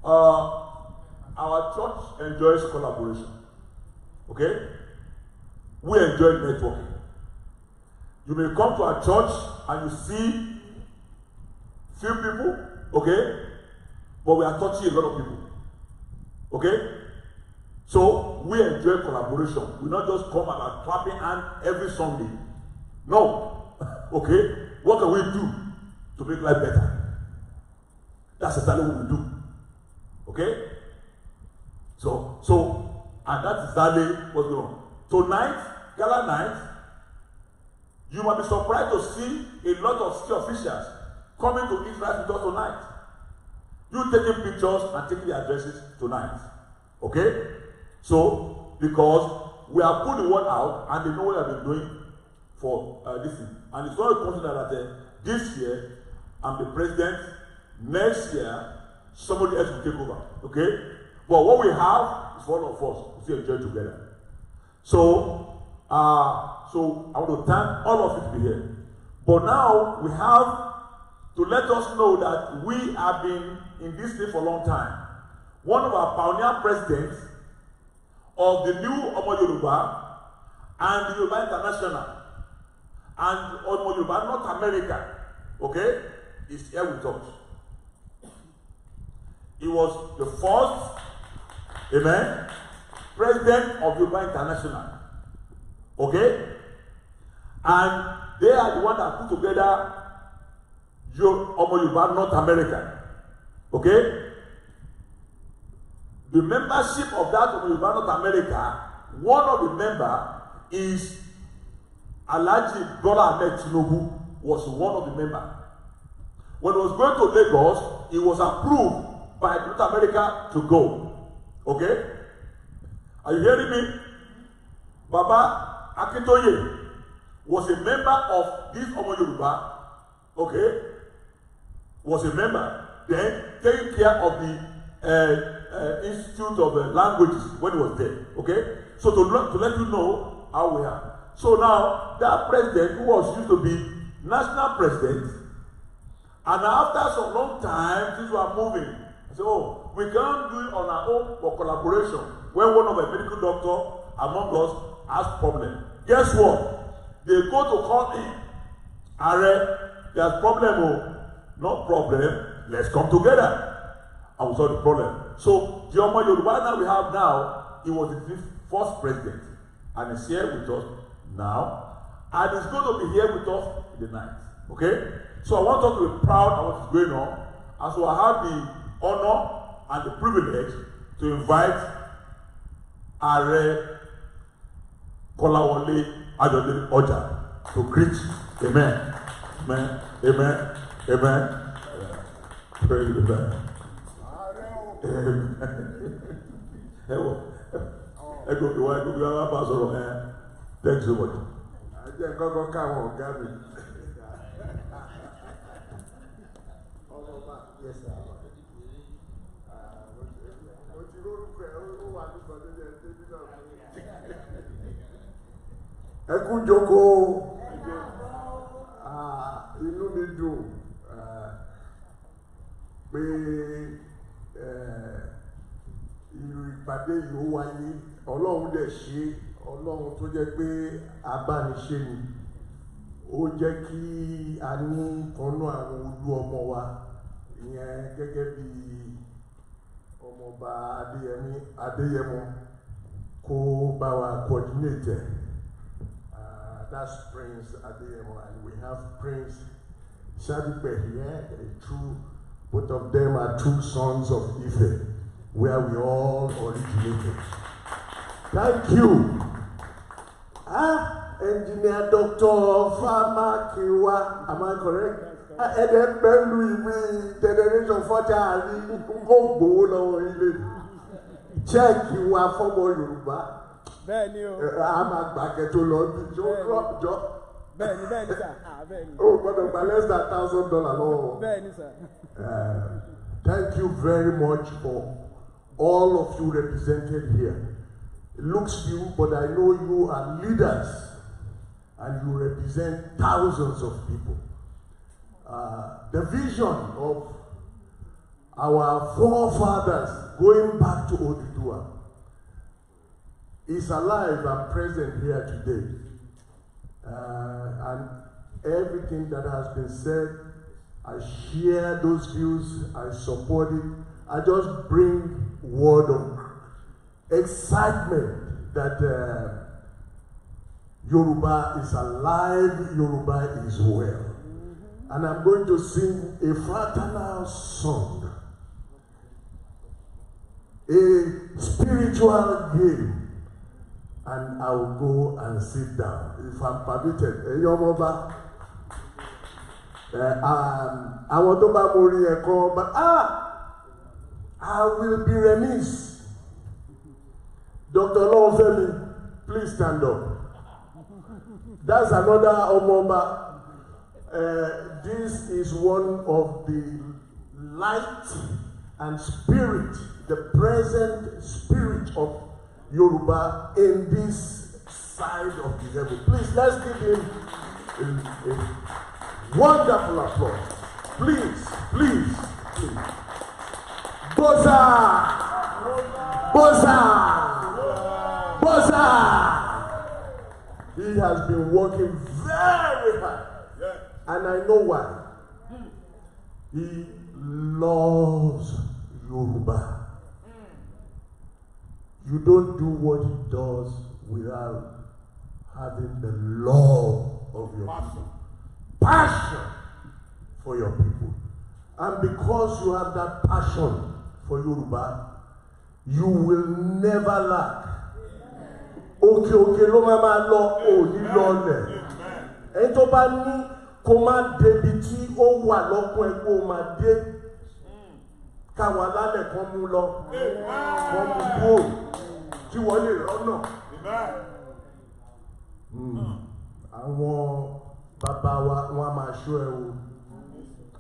Our church enjoys collaboration, okay? We enjoy networking. You may come to our church and you see few people, okay? But we are touching a lot of people, okay? So we enjoy collaboration. We not just come and are clapping hands every Sunday. No, okay? What can we do to make life better? That's exactly what we do, okay? So, and that's exactly what's going on. Tonight, gala night, you might be surprised to see a lot of city officials coming to eat rice with us tonight. You taking pictures and taking the addresses tonight. Okay? So, because we have put the word out and they know what we have been doing for this thing. And it's not a coincidence that this year I'm the president, next year somebody else will take over. Okay? But what we have is for all of us to still enjoy together. So I want to thank all of you to be here. But now we have to let us know that we have been in this thing for a long time. One of our pioneer presidents of the new Omo Yoruba and the Yoruba International and Omo Yoruba North America, okay, is here with us. He was the first, amen, president of Yoruba International, okay, and they are the one that put together Omo Yoruba North America, okay. The membership of that Omo Yoruba North America, one of the members is Alhaji Bola Ahmed Tinubu, was one of the members. When he was going to Lagos, he was approved by North America to go. Okay? Are you hearing me? Baba Akintoye was a member of this Omo Yoruba. Okay? Was a member. Then taking care of the Institute of Languages when he was there. Okay? So to let you know how we are. So now that president who was used to be national president, and after some long time things were moving. I said, oh, we can't do it on our own for collaboration. When one of a medical doctor among us has problem. Guess what? They go to call him. Are there's problem, oh, no problem. Let's come together and we solve the problem. So the Omo Yoruba that we have now, he was the first president, and he's here with us now, and he's going to be here with us in the night. Okay? So I want us to be proud of what is going on, and so I have the honor and the privilege to invite Are Kolawole Adodiri Oja to preach. Amen. Amen. Amen. Amen. Praise God. Thanks so much. Yes, sir. Ẹ kú jókòó, inú mi dùn pé ìlú ìpàdé yìí ó wáyé, Ọlọ́run dẹ̀ ṣe Ọlọ́run tó jẹ́ pé abániṣe ni ó jẹ́ kí a ní kanú àwọn olú ọmọ wa ìyẹn gẹ́gẹ́ bí ọmọọba Adéyẹmọ kó bá wa coordinate. That's Prince Adéyẹmọ, and we have Prince Shadipe here. Both of them are true sons of Ife, where we all originated. Thank you. Engineer Dr. Famakiwa, am I correct? Generation 40 check you are for Yoruba. Bẹ́ẹ̀ni o. A máa gbà kẹ́tọ́ lọ bí jọ. Bẹ́ẹ̀ni sir. Bẹ́ẹ̀ni. Oh, gbọ́dọ̀ gba less than $1,000 lọ́wọ́. Bẹ́ẹ̀ni sir. Thank you very much for all of you represented here. It looks few, but I know you are leaders and you represent thousands of people. The vision of our forefathers going back to Oduduwa is alive and present here today. And everything that has been said, I share those views, I support it. I just bring word of excitement that Yoruba is alive, Yoruba is well. And I'm going to sing a fraternal song, a spiritual game, and I'll go and sit down if I'm permitted. Yomoba, I want to buy more, but I will be remiss. Dr. Lawfemi, please stand up. That's another Omoba. This is one of the light and spirit, the present spirit of Yoruba in this side of the heaven. Please, let's give him a wonderful applause. Please. Boza! He has been working very hard. And I know why. He loves Yoruba. You don't do what he does without having the love of your people. Passion for your people. And because you have that passion for Yoruba, you will never lack. Okay, lo mama lo ni lole. En tó bá ní kó má débi tí ó wà lọ́kùn ẹ̀ kó má dé. Káwọn alálẹ̀ kan mú lọ. Wọ́n mú kúrò tí wọ́n lè rọ́nà. Àwọn bàbá wa wọ́n á máa ṣọ́ ẹ o.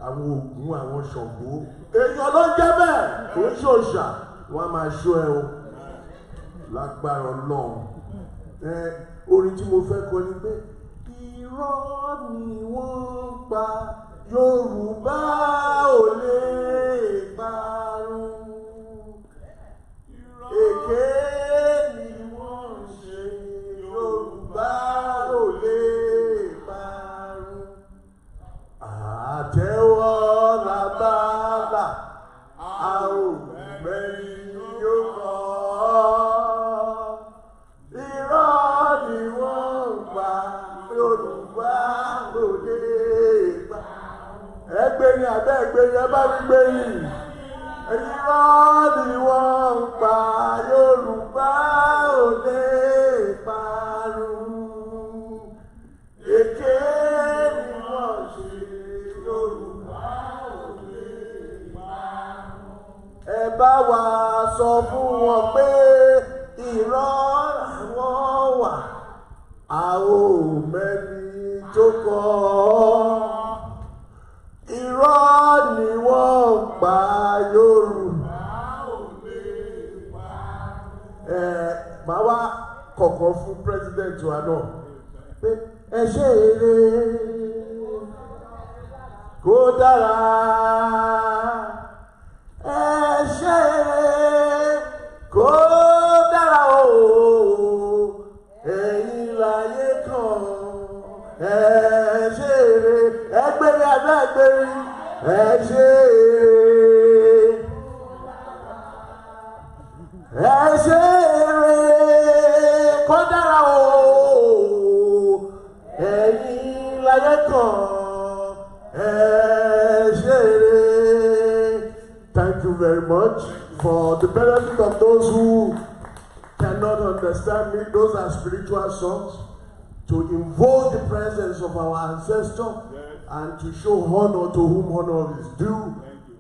Àwọn Ògún, àwọn Ṣàngó. Èèyàn ló jẹ́ bẹ́ẹ̀. Kò ń ṣòṣà. Wọ́n á máa ṣọ́ ẹ o. Lágbára Ọlọ́run. Orin tí mo fẹ́ kọ ni pé irọ́ ni wọ́n pa Yorùbá ò lè parun. Èké ni wọ́n ṣe Yorùbá ò lè parun. Àtẹ́wọ́ làbàbà a ò mẹ́rin yóò kọ́. Irọ́ ni wọ́n pa Yorùbá ò lè parun. Ẹgbẹ́rin abẹ́ ẹgbẹ́rin ẹ bá mi gbẹ́rin. Irọ́ ni wọ́n pa Yorùbá ò lè parun. Èké ni wọ́n ṣe Yorùbá ò lè parun. Ẹ bá wa sọ fún wọn pé irọ́ làwọn wà, a ò mẹ́ni tó kọ́. Irọ́ ni wọ́n pa Yorùbá ò lè parun. Màá wá kọ̀ọ̀kan fún president wa náà pé ẹ ṣe eré kó dára, ẹ ṣe eré kó dára o, Thank you very much. For the benefit of those who cannot understand me, those are spiritual songs to invoke the presence of our ancestor and to show honor to whom honor is due,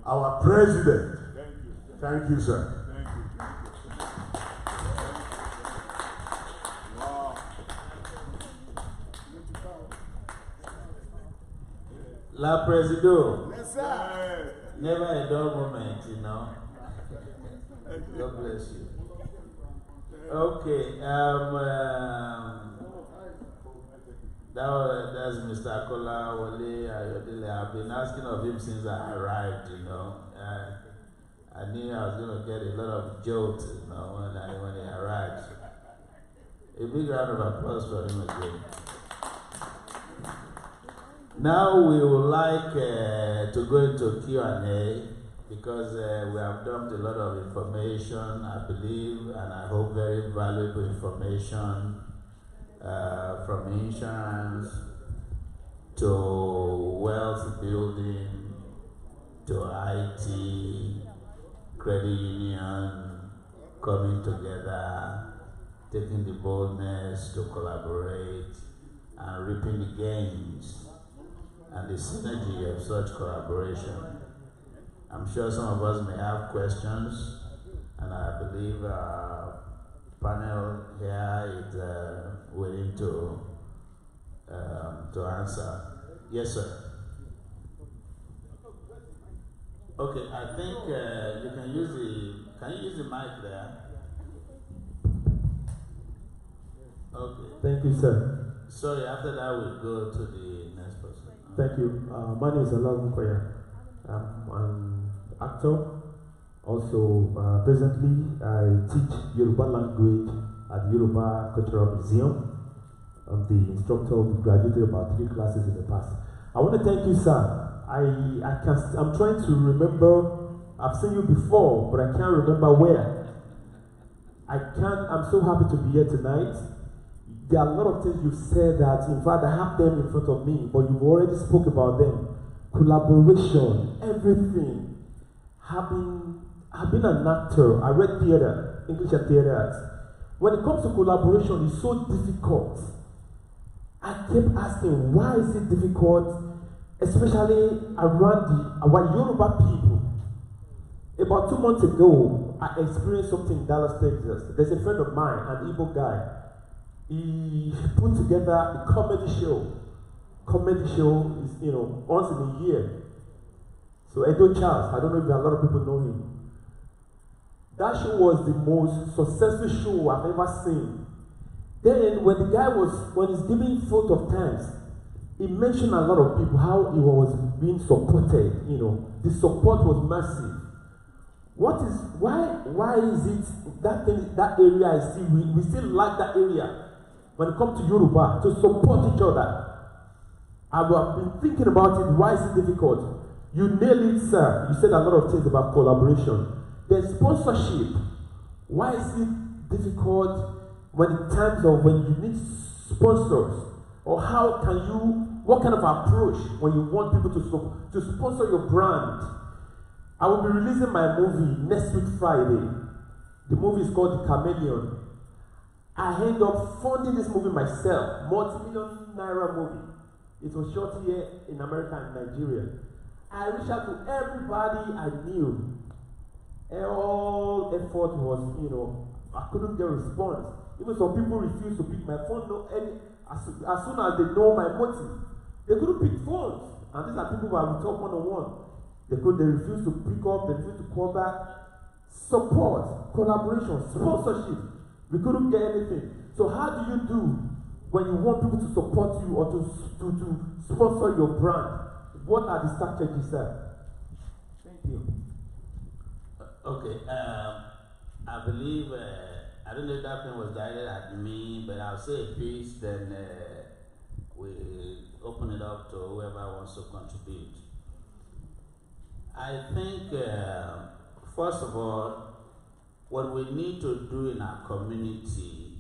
our president. Thank you, sir. La Presido. Yes, sir. Never a dull moment, you know. God bless you. Okay, that's Mr. Akola Wole Ayodele. I've been asking of him since I arrived, you know. I knew I was going to get a lot of jokes, you know, when he arrived. A big round of applause for him again. Now we would like to go into Q&A because we have dumped a lot of information, I believe, and I hope very valuable information from insurance to wealth building to IT, credit union, coming together, taking the boldness to collaborate and reaping the gains and the synergy of such collaboration. I'm sure some of us may have questions, and I believe our panel here is willing to answer. Yes, sir. Okay, I think you can use the mic there? Okay. Thank you, sir. Sorry, after that we'll go to the next person. Thank you. My name is Alamukoya. I'm an actor. Also, presently, I teach Yoruba language at the Yoruba Cultural Museum. I'm the instructor who graduated about 3 classes in the past. I want to thank you, sir. I'm trying to remember, I've seen you before, but I can't remember where. I'm so happy to be here tonight. There are a lot of things you've said that, in fact, I have them in front of me, but you've already spoke about them. Collaboration, everything. I've been an actor. I read theater, English and theater arts. When it comes to collaboration, it's so difficult. I kept asking, why is it difficult, especially around our Yoruba people? About 2 months ago, I experienced something in Dallas, Texas. There's a friend of mine, an Igbo guy. He put together a comedy show. Comedy show is, once in a year. So Edo Charles, I don't know if a lot of people know him. That show was the most successful show I've ever seen. Then when he's giving vote of thanks, he mentioned a lot of people, how he was being supported, the support was massive. Why is it that area is still, we still like that area when it comes to Yoruba, to support each other? I've been thinking about it, why is it difficult? You nailed it, sir. You said a lot of things about collaboration. There's sponsorship. Why is it difficult when you need sponsors? Or what kind of approach when you want people to sponsor your brand? I will be releasing my movie next week Friday. The movie is called The Chameleon. I ended up funding this movie myself, multi-million naira movie. It was shot here in America and Nigeria. I reached out to everybody I knew. All effort was, I couldn't get a response. Even some people refused to pick my phone. As soon as they know my motive, they couldn't pick phones. And these are people who have talked one-on-one. They refused to pick up, they refused to call back. Support, collaboration, sponsorship. We couldn't get anything. So how do you do when you want people to support you or to sponsor your brand? What are the strategies, sir? Thank you. Okay, I believe, I don't know if that thing was directed at me, but I'll say a piece, then we open it up to whoever wants to contribute. I think, first of all, what we need to do in our community,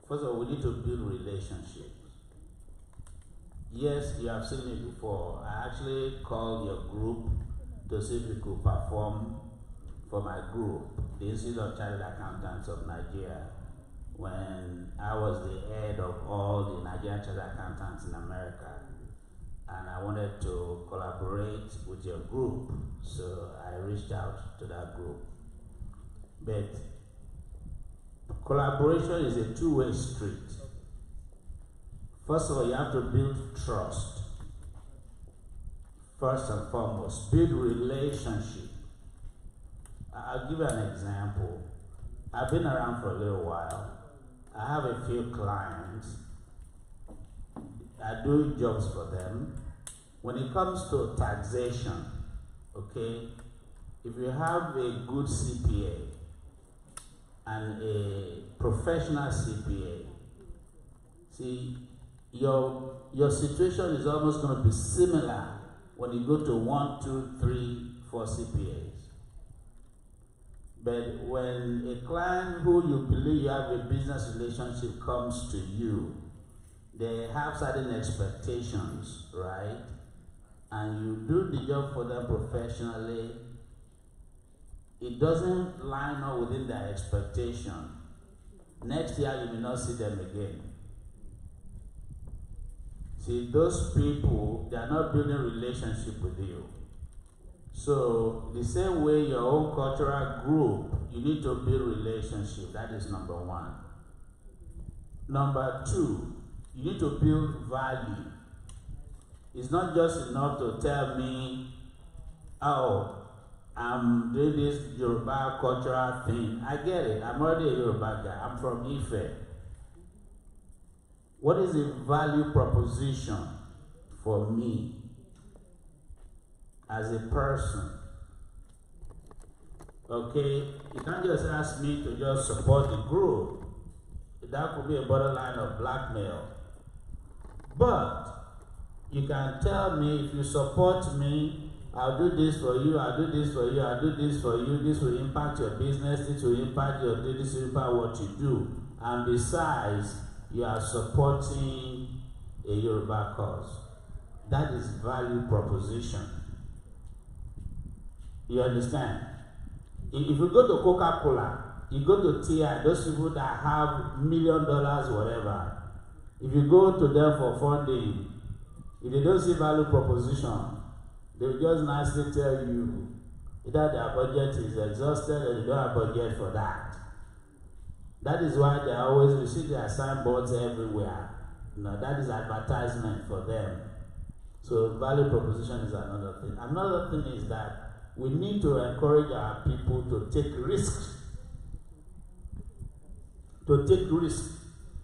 first of all, we need to build relationships. Yes, you have seen me before. I actually called your group to see if you could perform for my group, the Institute of Chartered Accountants of Nigeria, when I was the head of all the Nigerian Chartered Accountants in America. And I wanted to collaborate with your group, so I reached out to that group. But collaboration is a two-way street. First of all, you have to build trust. First and foremost, build relationship. I'll give you an example. I've been around for a little while. I have a few clients. I do jobs for them. When it comes to taxation, okay, if you have a good CPA and a professional CPA, see, your situation is almost going to be similar when you go to 1, 2, 3, 4 CPAs. But when a client who you believe you have a business relationship comes to you, they have certain expectations, right? And you do the job for them professionally, it doesn't line up within their expectation. Next year, you may not see them again. See, those people, they are not building a relationship with you. So, the same way your own cultural group, you need to build relationship. That is number one. Number two, you need to build value. It's not just enough to tell me, oh, I'm doing this Yoruba cultural thing. I get it. I'm already a Yoruba guy. I'm from Ife. What is the value proposition for me as a person? Okay? You can't just ask me to just support the group. That could be a borderline of blackmail. But you can tell me, if you support me, I'll do this for you, I'll do this for you, I'll do this for you, this will impact your business, this will impact your, this will impact what you do. And besides, you are supporting a Yoruba cause. That is value proposition. You understand? If you go to Coca-Cola, you go to TI, those people that have $1 million, whatever, if you go to them for funding, if they don't see value proposition, they will just nicely tell you either their budget is exhausted or they don't have budget for that. That is why they always, you see their signboards everywhere. You know, that is advertisement for them. So value proposition is another thing. Another thing is that we need to encourage our people to take risks. To take risks.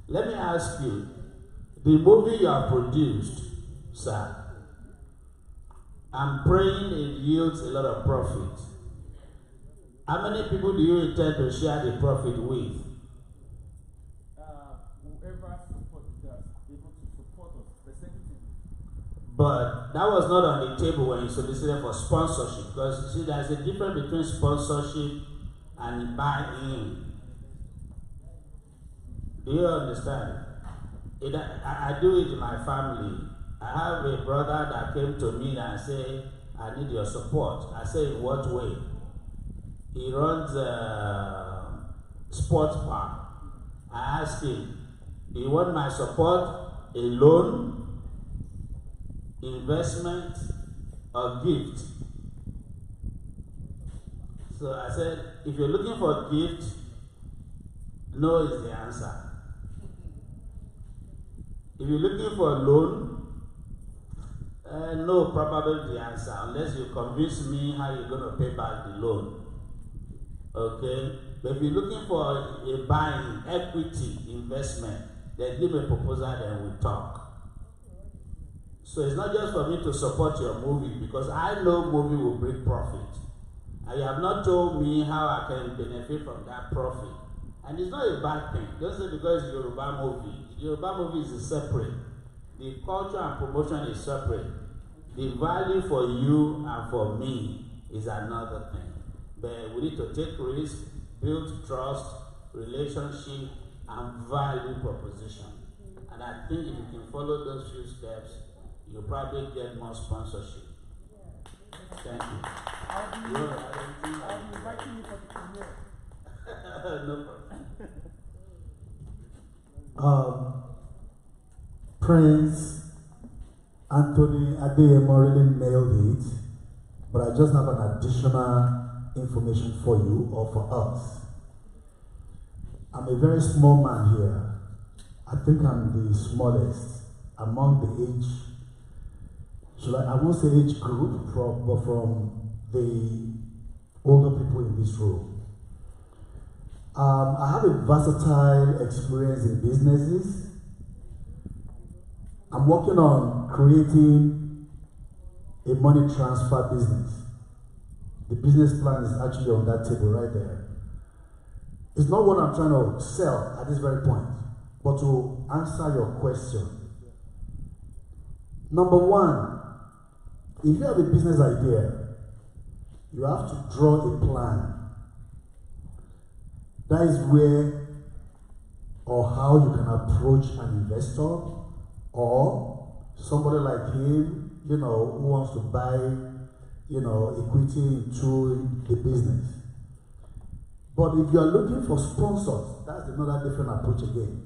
Let me ask you, the movie you have produced, sir, I'm praying it yields a lot of profit. How many people do you intend to share the profit with? Whoever supports us, able to support us, specifically. But that was not on the table when you solicited for sponsorship, because you see, there's a difference between sponsorship and buy-in. Do you understand? I do it in my family. I have a brother that came to me and said, I need your support. I said, in what way? He runs a sports bar. I asked him, do you want my support, a loan, investment, or gift? So I said, if you're looking for a gift, no is the answer. If you're looking for a loan, no, probably the answer, unless you convince me how you're going to pay back the loan. Okay? But if you're looking for a buying, equity, investment, then give me a proposal, then we'll talk. So it's not just for me to support your movie, because I know movie will bring profit. And you have not told me how I can benefit from that profit. And it's not a bad thing. Don't say because it's Yoruba movie. Yoruba movie is separate. The culture and promotion is separate. The value for you and for me is another thing. But we need to take risk, build trust, relationship, and value proposition. And I think if you can follow those few steps, you'll probably get more sponsorship. Thank you. I'll be inviting you for the premiere. No problem. Prince Anthony Adeyemo really nailed it, but I just have an additional information for you or for us. I'm a very small man here. I think I'm the smallest among the age, I won't say age group, but from the older people in this room. I have a versatile experience in businesses. I'm working on creating a money transfer business. The business plan is actually on that table right there. It's not what I'm trying to sell at this very point, but to answer your question. Number one, if you have a business idea, you have to draw a plan. That is where or how you can approach an investor or somebody like him, who wants to buy, equity into the business. But if you are looking for sponsors, that's another different approach again.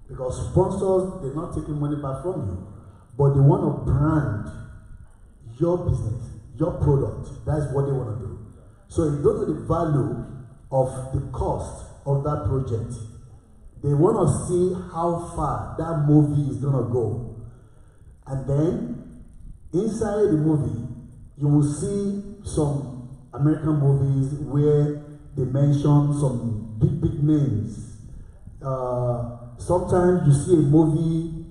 Because sponsors, they're not taking money back from you, but they want to brand your business, your product. That's what they want to do. So if you go to the value of the cost of that project, they want to see how far that movie is going to go. And then, inside the movie, you will see some American movies where they mention some big names. Sometimes you see a movie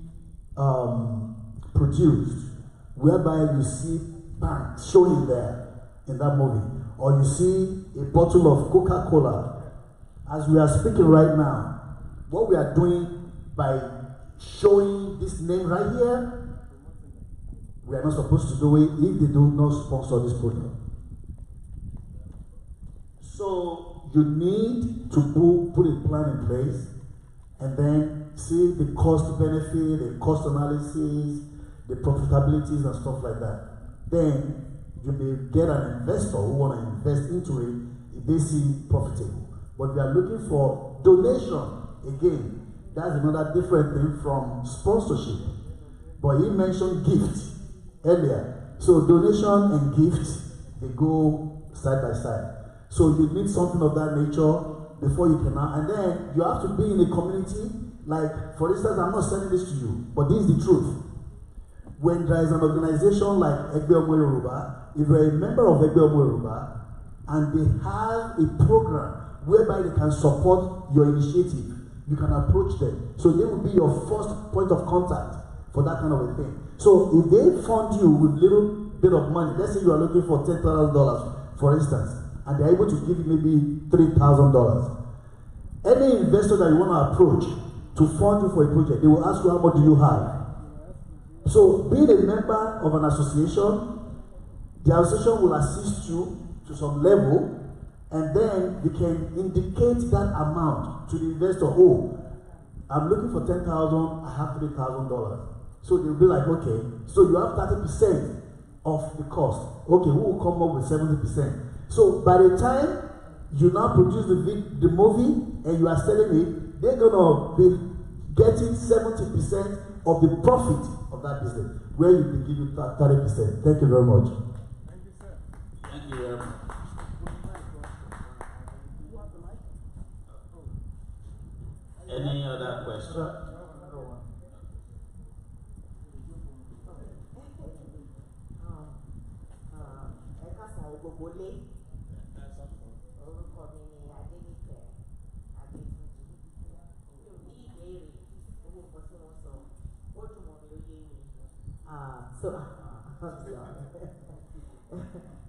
produced whereby you see banks showing there in that movie. Or you see a bottle of Coca-Cola. As we are speaking right now, what we are doing by showing this name right here, we are not supposed to do it if they do not sponsor this product. So you need to put a plan in place and then see the cost benefit, the cost analysis, the profitabilities and stuff like that. Then you may get an investor who want to invest into it if they see profitable. But we are looking for donation. Again, that's another different thing from sponsorship. But he mentioned gift earlier. So donation and gift, they go side by side. So you need something of that nature before you can, and then you have to be in a community. Like, for instance, I'm not saying this to you, but this is the truth. When there is an organization like Egbe Omo Yoruba, if you're a member of Egbe Omo Yoruba, and they have a program whereby they can support your initiative, you can approach them. So they will be your first point of contact for that kind of a thing. So if they fund you with little bit of money, let's say you are looking for $10,000, for instance, and they're able to give you maybe $3,000. Any investor that you want to approach to fund you for a project, they will ask you how much do you have. So being a member of an association, the association will assist you to some level, and then you can indicate that amount to the investor. Oh, I'm looking for $10,000, I have $3,000. So they'll be like, okay, so you have 30% of the cost. Okay, who will come up with 70%? So by the time you now produce the movie and you are selling it, they're gonna be getting 70% of the profit of that business, where you can give you 30%. Thank you very much. Thank you, sir. Thank you very much. Any other question? Orúkọ mi ni Adéníkẹ́ Adétúnjì. Mi ò ní ìbéèrè, owó nǹkan tí wọ́n sọ, ó dùn mọ́ mi ó yé mi.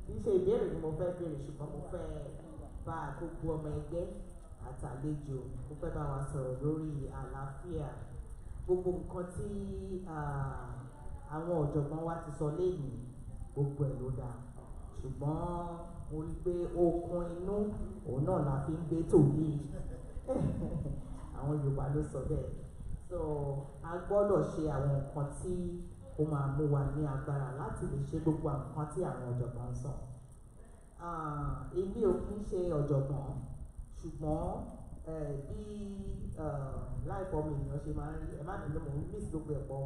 Kì í ṣe ìbéèrè ni mo fẹ́ béèrè, ṣùgbọ́n mo fẹ́ bá gbogbo ọmọ ẹgbẹ́ àtàlejò, mo fẹ́ bá wa sọ̀rọ̀ lórí àlàáfíà. Gbogbo nǹkan tí àwọn ọ̀jọ̀gbọ́n wa ti sọ lẹ́yìn gbogbo ẹ̀ ló dáa ṣùgbọ́n mo rí pé okun inú òun náà la fi ń gbé tòní àwọn Yorùbá ló sọ bẹ́ẹ̀ so a gbọ́dọ̀ ṣe àwọn nǹkan tí ó máa mú wa ní agbára láti lè ṣe gbogbo àwọn nǹkan tí àwọn ọ̀jọ̀gbọ́n ń sọ èmi ò kí ń ṣe ọ̀jọ̀gbọ́n ṣùgbọ́n bí láìpọ̀ mi ènìyàn ṣe máa ń rí ẹ má bínú mò ń miss gbogbo ẹ̀pọ̀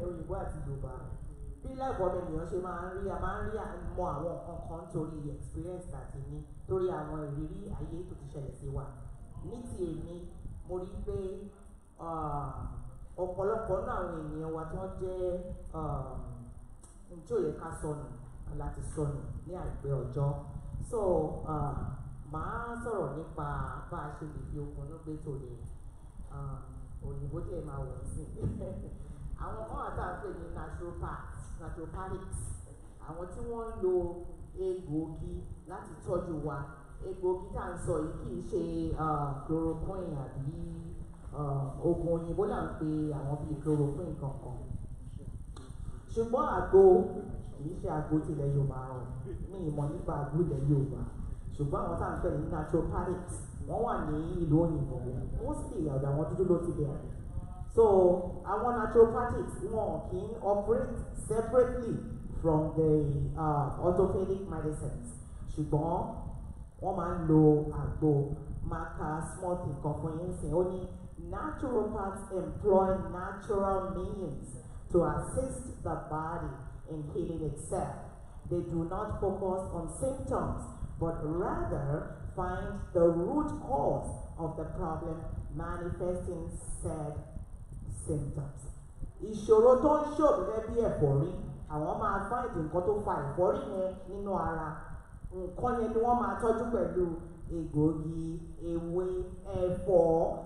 òyìnbó àti Yorùbá bí láìpọ̀ mi ènìyàn ṣe máa ń rí a máa ń rí mọ àwọn nǹkan kan torí experience àti ní torí àwọn ìrírí ayé tó ti ṣẹlẹ̀ sí wa ní ti èmi mo rí pé ọ̀pọ̀lọpọ̀ náà àwọn ènìyàn wa tí wọ́n jẹ́ tí ò yẹ ká sọnù láti sọnù ní àìpẹ́ ọjọ́ so màá sọ̀rọ̀ nípa bá a ṣe lè fi okun inú gbé tòde òyìnbó díẹ̀ máa wọ̀ sí àwọn kan àtàwọn ní naturopathics àwọn tí wọ́n ń lo egbòogi láti tọ́jú wa egbòogi tá à ń sọ yìí kì í ṣe chloroquine àbí oògùn òyìnbó là ń pe àwọn bíi chloroquine kankan ṣùgbọ́n àgbo kì í ṣe àgbo tilẹ̀ Yorùbá o ní ìmọ̀ nípa àgbo ilẹ̀ Yorùbá ṣùgbọ́n àwọn tá à ń pè ní naturopathics wọ́n wà ní ìlú òyìnbó mostly ọ̀dọ̀ àwọn dúdú ló ti bẹ̀rẹ̀ so àwọn naturopathics wọn kì í operate separately from the orthopedic medicines ṣùgbọ́n wọ́n máa ń lo àgbo máa ka small thing kan fún yín sìn ó ní naturopaths employ natural means to assist the body in healing itself. They do not focus on symptoms, but rather find the root cause of the problem manifesting said symptoms. Ìṣòro tó ń ṣòro gẹ́gẹ́ bí ẹ̀fọ́rí, àwọn máa find nǹkan tó fa ẹ̀fọ́rí yẹn nínú ara. Nǹkan yẹn ni wọ́n máa tọ́jú pẹ̀lú egbòogi, ewé, ẹ̀fọ́,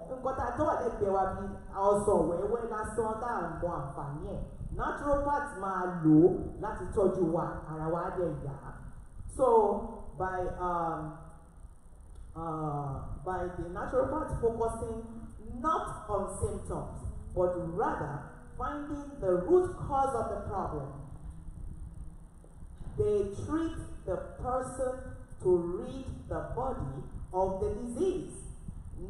nǹkan tá a tó wà lẹ́gbẹ̀ẹ́ wa bí ọsàn wẹ́wẹ́ lásán tá à ń mọ àǹfààní ẹ̀. Naturopath máa lò ó láti tọ́jú wa ara wa á dẹ̀ yá. So by the naturopath focusing not on symptoms but rather finding the root cause of the problem, they treat the person to rid the body of the disease.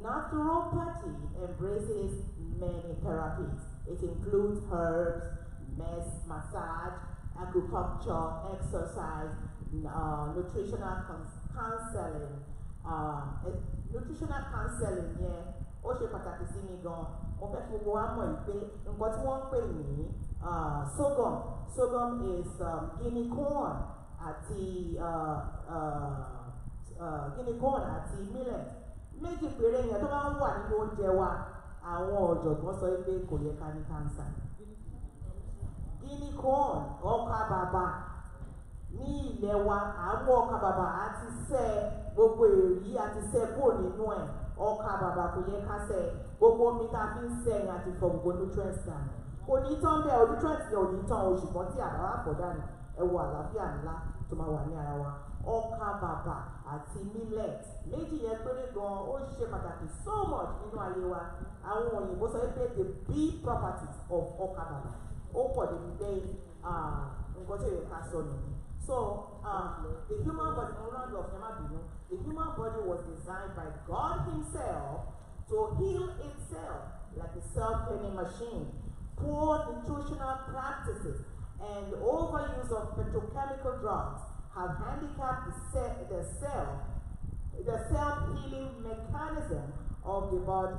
Naturopathy embraces many therapies. It includes herbs, massage, acupuncture, exercise, nutritional counseling. Nutritional counseling yẹn ó ṣe pàtàkì sí mi gan. Mo fẹ́ kí gbogbo wa mọ̀ pé nǹkan tí wọ́n ń pè ní sorghum is guinea corn àti millet. Méjì péré yẹn tó máa ń wà nínú oúnjẹ wa àwọn ọ̀jọ̀gbọ́n sọ pé kò yẹ ká ní cancer. Guinea corn ọkà bàbà ní ilẹ̀ wa àwọn ọkà bàbà àti sẹ́ gbogbo èrí àti sẹ́ kó nínú ẹ̀ ọkà bàbà kò yẹ ká sẹ́ gbogbo omi tá a fi ń sẹ́yìn àti fọ gbogbo nutrients dànù kò ní tán bẹ́ẹ̀ nutrients yẹn ò ní tán o ṣùgbọ́n tí àbá pọ̀ dànù ẹ wo àlàáfíà ńlá tó máa wà ní ara wa ọkà bàbà àti millet méjì yẹn péré gan ó ṣe pàtàkì so much nínú ayé wa àwọn òyìnbó sọ pé the big properties of ọkà bàbà ó pọ̀ débi pé nǹkan tó yẹ ká sọ nìyí. So the human body, the human body was designed by God Himself to heal itself like a self-cleaning machine. Poor nutritional practices and overuse of petrochemical drugs have handicapped the self-healing mechanism of the body.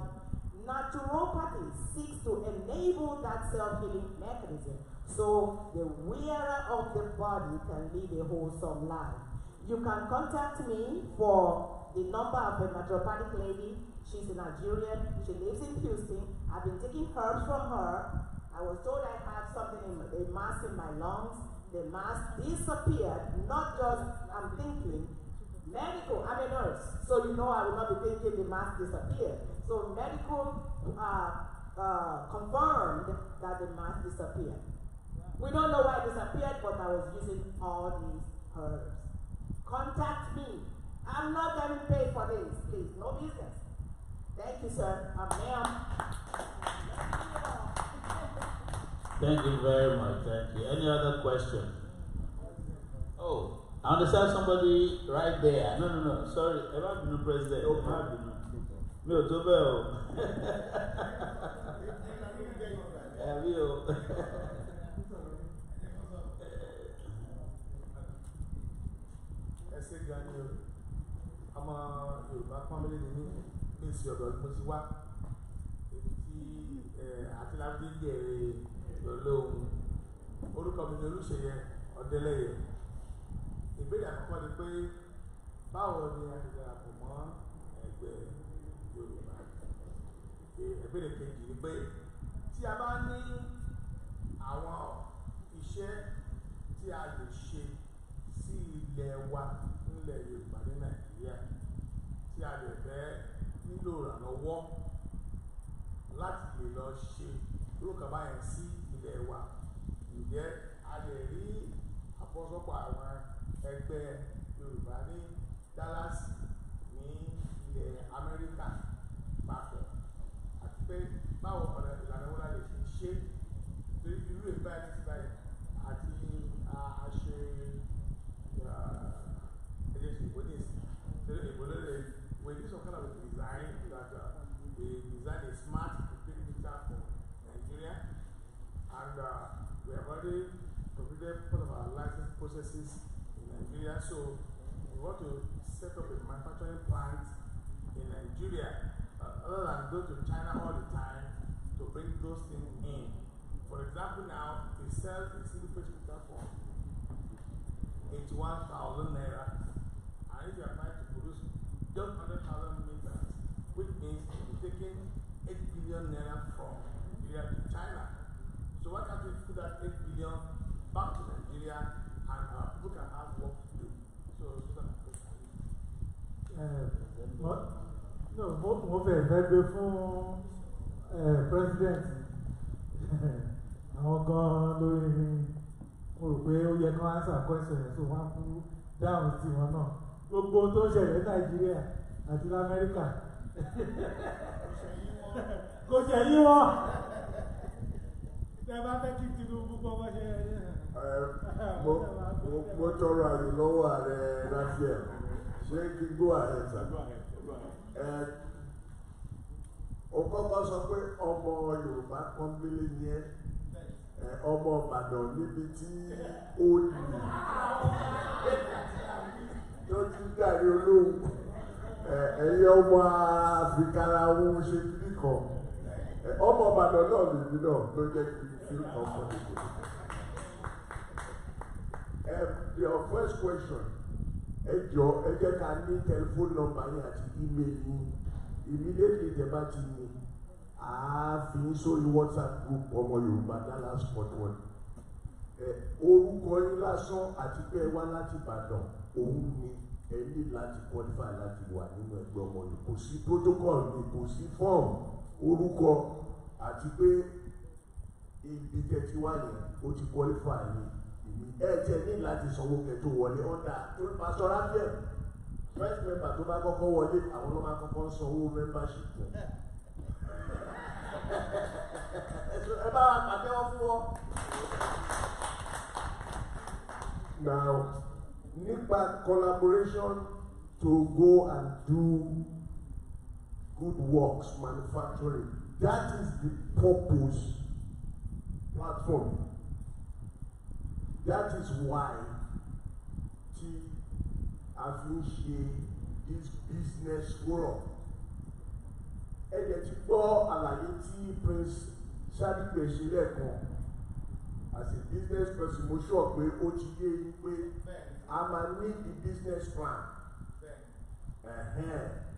Naturopathy seeks to enable that self-healing mechanism so the wearer of the body can live a wholesome life. You can contact me for the number of a naturopathic lady. She's a Nigerian. She lives in Houston. I've been taking herbs from her. I was told I had something a mass in my lungs. The mass disappeared. Not just I'm thinking. Medical, I'm a nurse, so you know I will not be thinking the mass disappeared. So medical confirmed that the mass disappeared. We don't know why it disappeared, but I was using all these herbs. Contact me. I'm not getting paid for this, please. No business. Thank you, sir. Ma'am. Thank you very much. Thank you. Any other question? I understand somebody right there. No. Sorry, about the new president. Me ò tó bẹ́ẹ̀ o. Ẹ̀mí o. Ẹ ṣe gan ni o. Ọmọ Yorùbá pọ́nbélé ni mí. Mi ì sí ọ̀dọ̀ ni mo ti wá. Èmi tí àti láti jẹ̀rẹ̀ lọ́lọ́hun. Orúkọ mi ni Olúṣeyẹ Ọ̀dẹ́lẹ́yẹ. Ìbéèrè àkọ́kọ́ ni pé báwo ni a ti darapọ̀ mọ́ ẹgbẹ́ Yorùbá? Ìbéèrè kejì ni pé tí a bá ní àwọn iṣẹ́ tí a lè ṣe sí ilẹ̀ wa nílẹ̀ Yorùbá ní Nàìjíríà tí a lè fẹ́ nílò ìrànlọ́wọ́ láti lè lọ ṣe lórúkọ báyẹn sí ilẹ̀ wa, ǹjẹ́ a lè rí àfọwọ́sowọ́pọ̀ àwọn ẹgbẹ́ Yorùbá ní Dallas ní ilẹ̀ Amẹ́ríkà papọ̀, àti pé báwo ọ̀nà ìlànà wọn lè fi ṣe torí irú ìgbà ní ti báyìí àti àṣe ẹ̀jẹ̀ ṣe ìbò ní ìsìn torí ìbò lórí we do some kind of design that we design a smart prepaid meter for Nigeria, and we have already completed part of our license processes in Nigeria, so we want to set up a manufacturing plant in Nigeria other than go to China all the time to bring those things in. For example, now they sell a single phase meter for 81,000 naira, and if you are trying to produce just 100,000 meters, which means you're taking 8 billion naira from Nigeria to China. So why can't we put that 8 billion back to Nigeria and people can have work to do? So that's mo fẹ́ gbé fún president àwọn gan lórí mo rò pé ó yẹ kí wọ́n answer question yẹn so wọ́n á kú dáhùn sí wọn náà gbogbo tó ń ṣẹlẹ̀ ní Nàìjíríà àti l'Amẹ́ríkà kò ṣẹ̀yìn wọn tẹ bá fẹ́ kí Tinubu kọ́ bọ́ ṣe mo tọrọ àyè lọ́wọ́ ààrẹ Raphael ṣé kí go ahead sir. Ó kọ́kọ́ sọ pé ọmọ Yorùbá pọ́nbélé ni ẹ́ ọmọ Ìbàdàn níbi tí ó lù tó ti dàrí olóhùn ẹ̀yẹ ọmọ Áfíríkà ń ṣe kíní kan ọmọ Ìbàdàn náà lèmi náà ló jẹ́ kí n feel comfortable. Your first question ẹ jẹ́ ká ní telephone number yín àti email yín immediately tẹ́ bá ti ní ààfin sórí WhatsApp group ọmọ Yorùbá Dallas Port World orúkọ yín lásán àti pé ẹ wá láti Ìbàdàn òun ni ẹ ní láti qualify láti wà nínú ẹgbẹ́ ọmọ Yorùbá. Kò sí protocol ni kò sí form orúkọ àti pé ibi tẹ́tí wá yẹn ó ti qualify ni tẹ ní láti sanwó kẹtó wọlé ọ̀dà torí Pastor Raphael first member tó bá kọ́kọ́ wọlé àwọn ló máa kọ́kọ́ sanwó membership fún ẹ bá wa pàtẹ́wọ́ fún ọ. Now nípa collaboration to go and do good works manufacturing, that is the purpose platform. That is why a fi ń ṣe this business forum. Ẹ̀jẹ̀ ti gbọ́ àlàyé tí Prince Sadiq ṣe lẹ́ẹ̀kan as a business person mo sọ pé ó ti yé yín pé a máa need the business plan.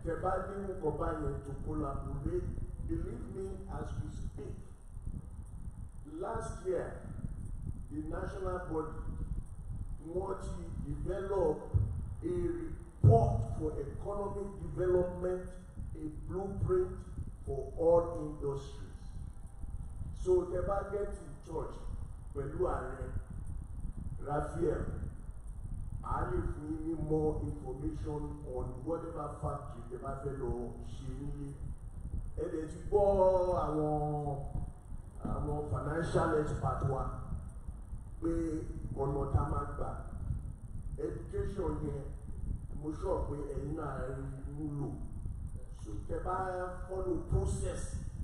Tẹ́ bá ní nǹkan báyẹn to collaborate, believe me as we speak. Last year the national body want to develop a report for economic development, a blueprint for all industries. So tẹ́ bá get to church pẹ̀lú ààrẹ Raphael, a lè fún yín ní more information on whatever factory tẹ́ bá fẹ́ lọ ṣe nílé. Ẹ dẹ̀ ti gbọ́ àwọn financial expert wa pé ọ̀nà tá a máa gbà education yẹn mo sọ pé ẹ̀yin náà wúlò so tẹ́ bá follow process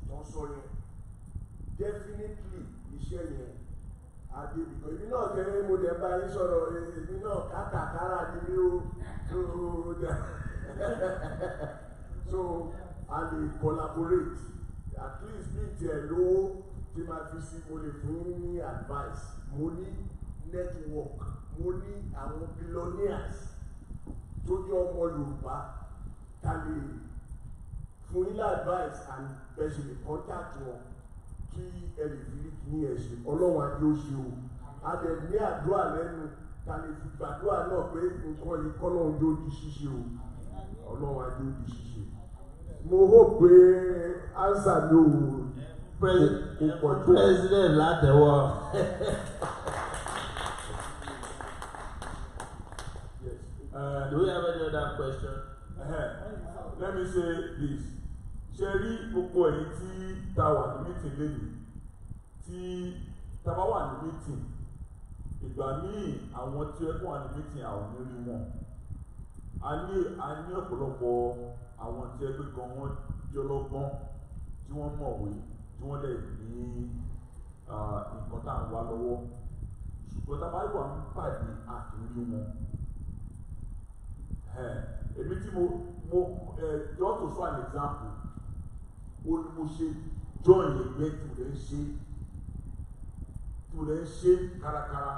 wọ́n sọ yẹn definitely iṣẹ́ yẹn adé because èmi náà kẹ́rin mo dẹ̀ bá yín sọ̀rọ̀ èmi náà kátàkárà ni mi ó so a lè collaborate at least bí tiẹ̀ lówó tí máa fi sí mo lè fún yín ní advice mo ní network mo ní àwọn billionaires tó jẹ́ ọmọ Yorùbá ká lè fún yín advice and bẹ́ẹ̀ lè contact wọn kí ẹ lè fi ní ẹ̀sìn ọlọ́run adé ó ṣe o a dẹ̀ ní àdúrà lẹ́nu ká lè fi gbàdúrà náà pé nǹkan yìí kọ́lọ́run yóò di ṣíṣe o ọlọ́run adé ó di ṣíṣe mo hope pé answer mi ò pọ̀ tó. President látẹ̀wọ́. Do we have any other question? Let me say this. Ṣé rí gbogbo èyí tí ta wà ní meeting lẹ́yìn tí ta bá wà ní meeting ìgbà míì àwọn tí ẹ kó wà ní meeting àwọn onírí wọn a ní ọ̀pọ̀lọpọ̀ àwọn tí ẹ gbé gan wọn jọlọ́gbọ́n tí wọ́n mọ̀wé tí wọ́n lè ní nǹkan tá à ń wá lọ́wọ́ ṣùgbọ́n tá a bá wà ń pàdé àkìrí wọn èmi tí mo just to show an example ó ní mo ṣe join ẹgbẹ́ tí mo lè ṣe kárakára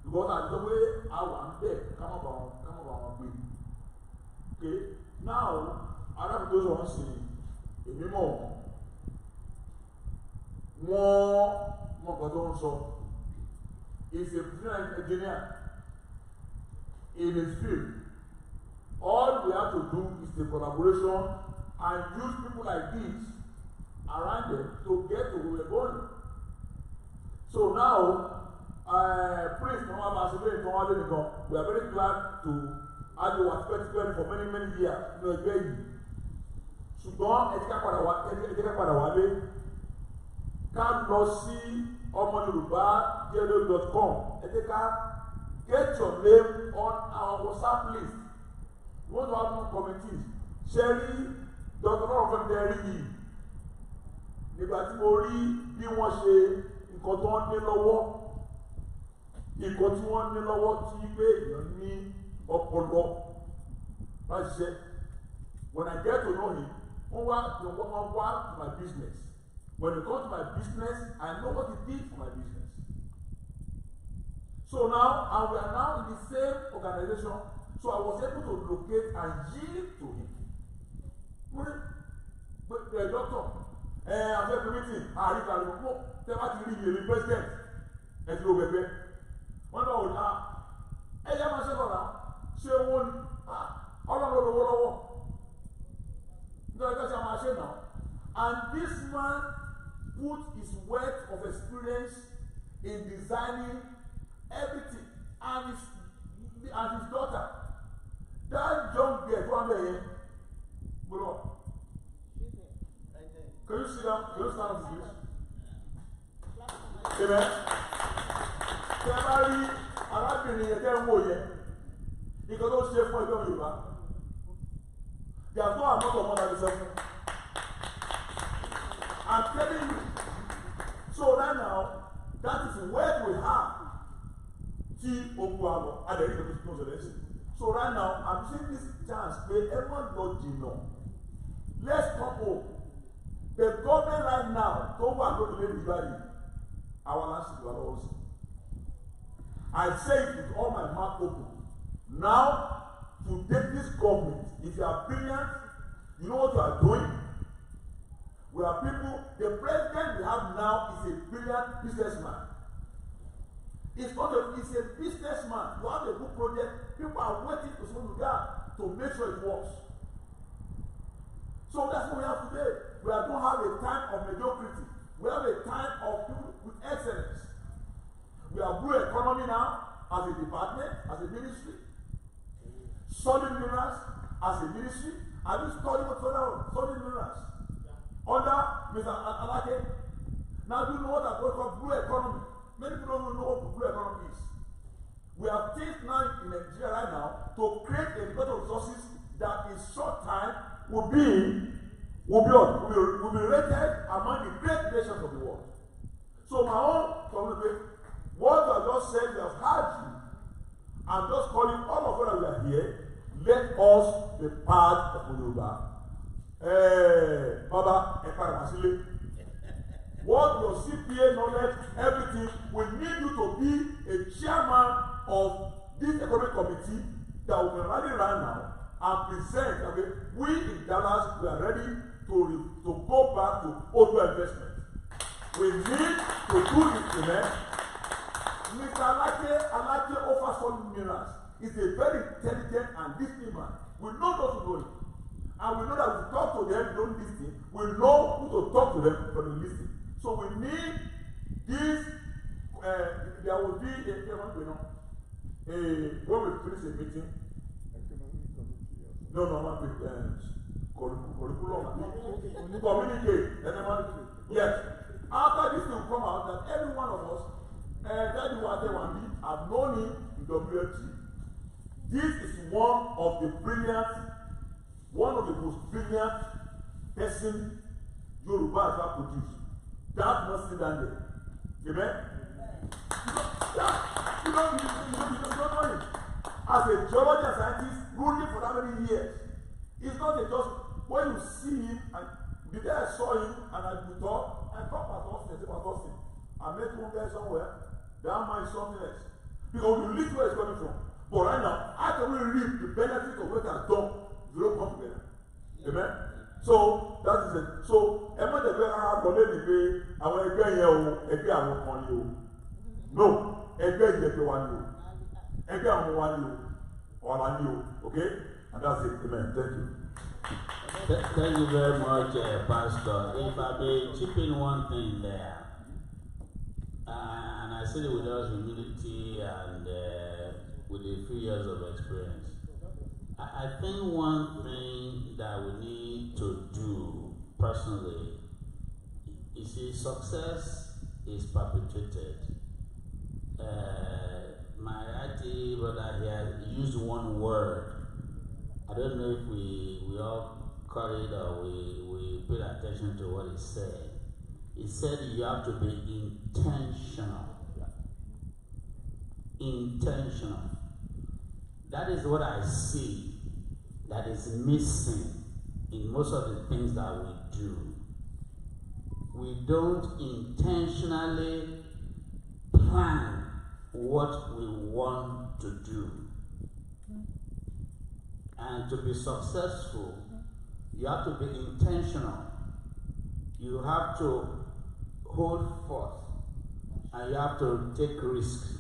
because àti pé àwọn ń bẹ̀ ká má bà wọn gbé okay now arábìnrin tó sọ̀rọ̀ sí èmi mọ̀ wọ́n nǹkan tó ń sọ is a brilliant engineer in his field. All we have to do is the collaboration and use people like this around them to get to where we're going. So now, Prince Muhammad Masibiri Nkan, we are very glad to have you participated for many years in the day. Ṣùgbọ́n ẹ jẹ́ ká padà wálé ká lọ sí ọmọyorùbá.com ẹ jẹ́ ká get your name on our WhatsApp list. We want to have more committees. Sherry, Dr. Ọ̀fẹ́ Dẹ́rì yìí nígbà tí mo rí bí wọ́n ṣe nǹkan tí wọ́n ní lọ́wọ́ tí pé èèyàn ní ọpọlọ bá ṣiṣẹ́. When I get to know him, wọ́n wá to my business. When it comes to my business, I know what he did for my business. So now, and we are now in the same organization. So I was able to locate and yield to him. But the doctor, after the meeting, I read and look, they want to read the president. And go baby. One hour now. Hey, I'm a second now. Say one. All of the now. And this man put his wealth of experience in designing everything, and his daughter. That young girl, 200 years, bro. Can you sit down? Can you stand up, please? Amen. Somebody, arábìnrin yẹn tẹ́ ń wò yẹn, nǹkan tó ṣe fún ẹgbẹ́ Yorùbá. They have no amount of money to sell. I'm telling you. So right now, that is what we have. Tí ogun àlọ́, adẹ̀rí ìgbà tó ṣe lẹ́sìn. So right now, I'm seeing this chance. May everyone not know. Let's come home. The government right now don't want to do everybody. Our last is also. I say it with all my mouth open. Now, to take this government, if you are brilliant, you know what you are doing. We are people. The president we have now is a brilliant businessman. It's a businessman. You have a good project. People are waiting to see that to make sure it works. So that's what we have today. We don't have a time of mediocrity. We have a time of people with excellence. We have blue economy now as a department, as a ministry. Solid minerals as a ministry. Have you studied what's solid minerals? Under Mr. Alake. Now do you know what I call blue economy? Many people don't know what blue economy is. We have things now in Nigeria right now to create a lot of resources that in short time will be rated among the great nations of the world. So my own community, what I just said, we have heard you. I'm just calling all of us that we are here. Let us be part of Yoruba. Baba, what your CPA knowledge, everything, we need you to be a chairman of this economic committee that will be running right now and present. Okay, we in Dallas, we are ready to go back to auto investment. We need to do this. Mr. Alake offers some mirrors. He's a very intelligent and listening man. We know what to do. And we know that we talk to them, don't listen. We know who to talk to them for the listening. So we need this. There will be when we finish a meeting. No, curriculum. Communicate. Yes. After this will come out that every one of us, I've known him in WFG. This is one of the most brilliant person Yoruba has ever produced. That must sit down there. Amen? You don't know him. As a geology scientist, ruling for that many years. It's not just when you see him, and the day I saw him and I thought about Austin. I met one guy somewhere. That man is something else. Because we listen where it's coming from. But right now, how can we reap the benefit of what has done if we don't come together? Amen? So, that is it. So, everyone that we are going to be, I want to get here, I want on you. No, every year, one you. Every one you. Or on you. Okay? And that's it. Amen. Thank you. Thank you very much, Pastor. If I may chip in one thing there, and I said it with us humility and with a few years of experience, I think one thing that we need to do personally is success is perpetuated. My IT brother here used one word. I don't know if we all caught it or we paid attention to what he said. He said you have to be intentional. Intentional. That is what I see that is missing in most of the things that we do. We don't intentionally plan what we want to do. And to be successful, you have to be intentional. You have to hold forth and you have to take risks.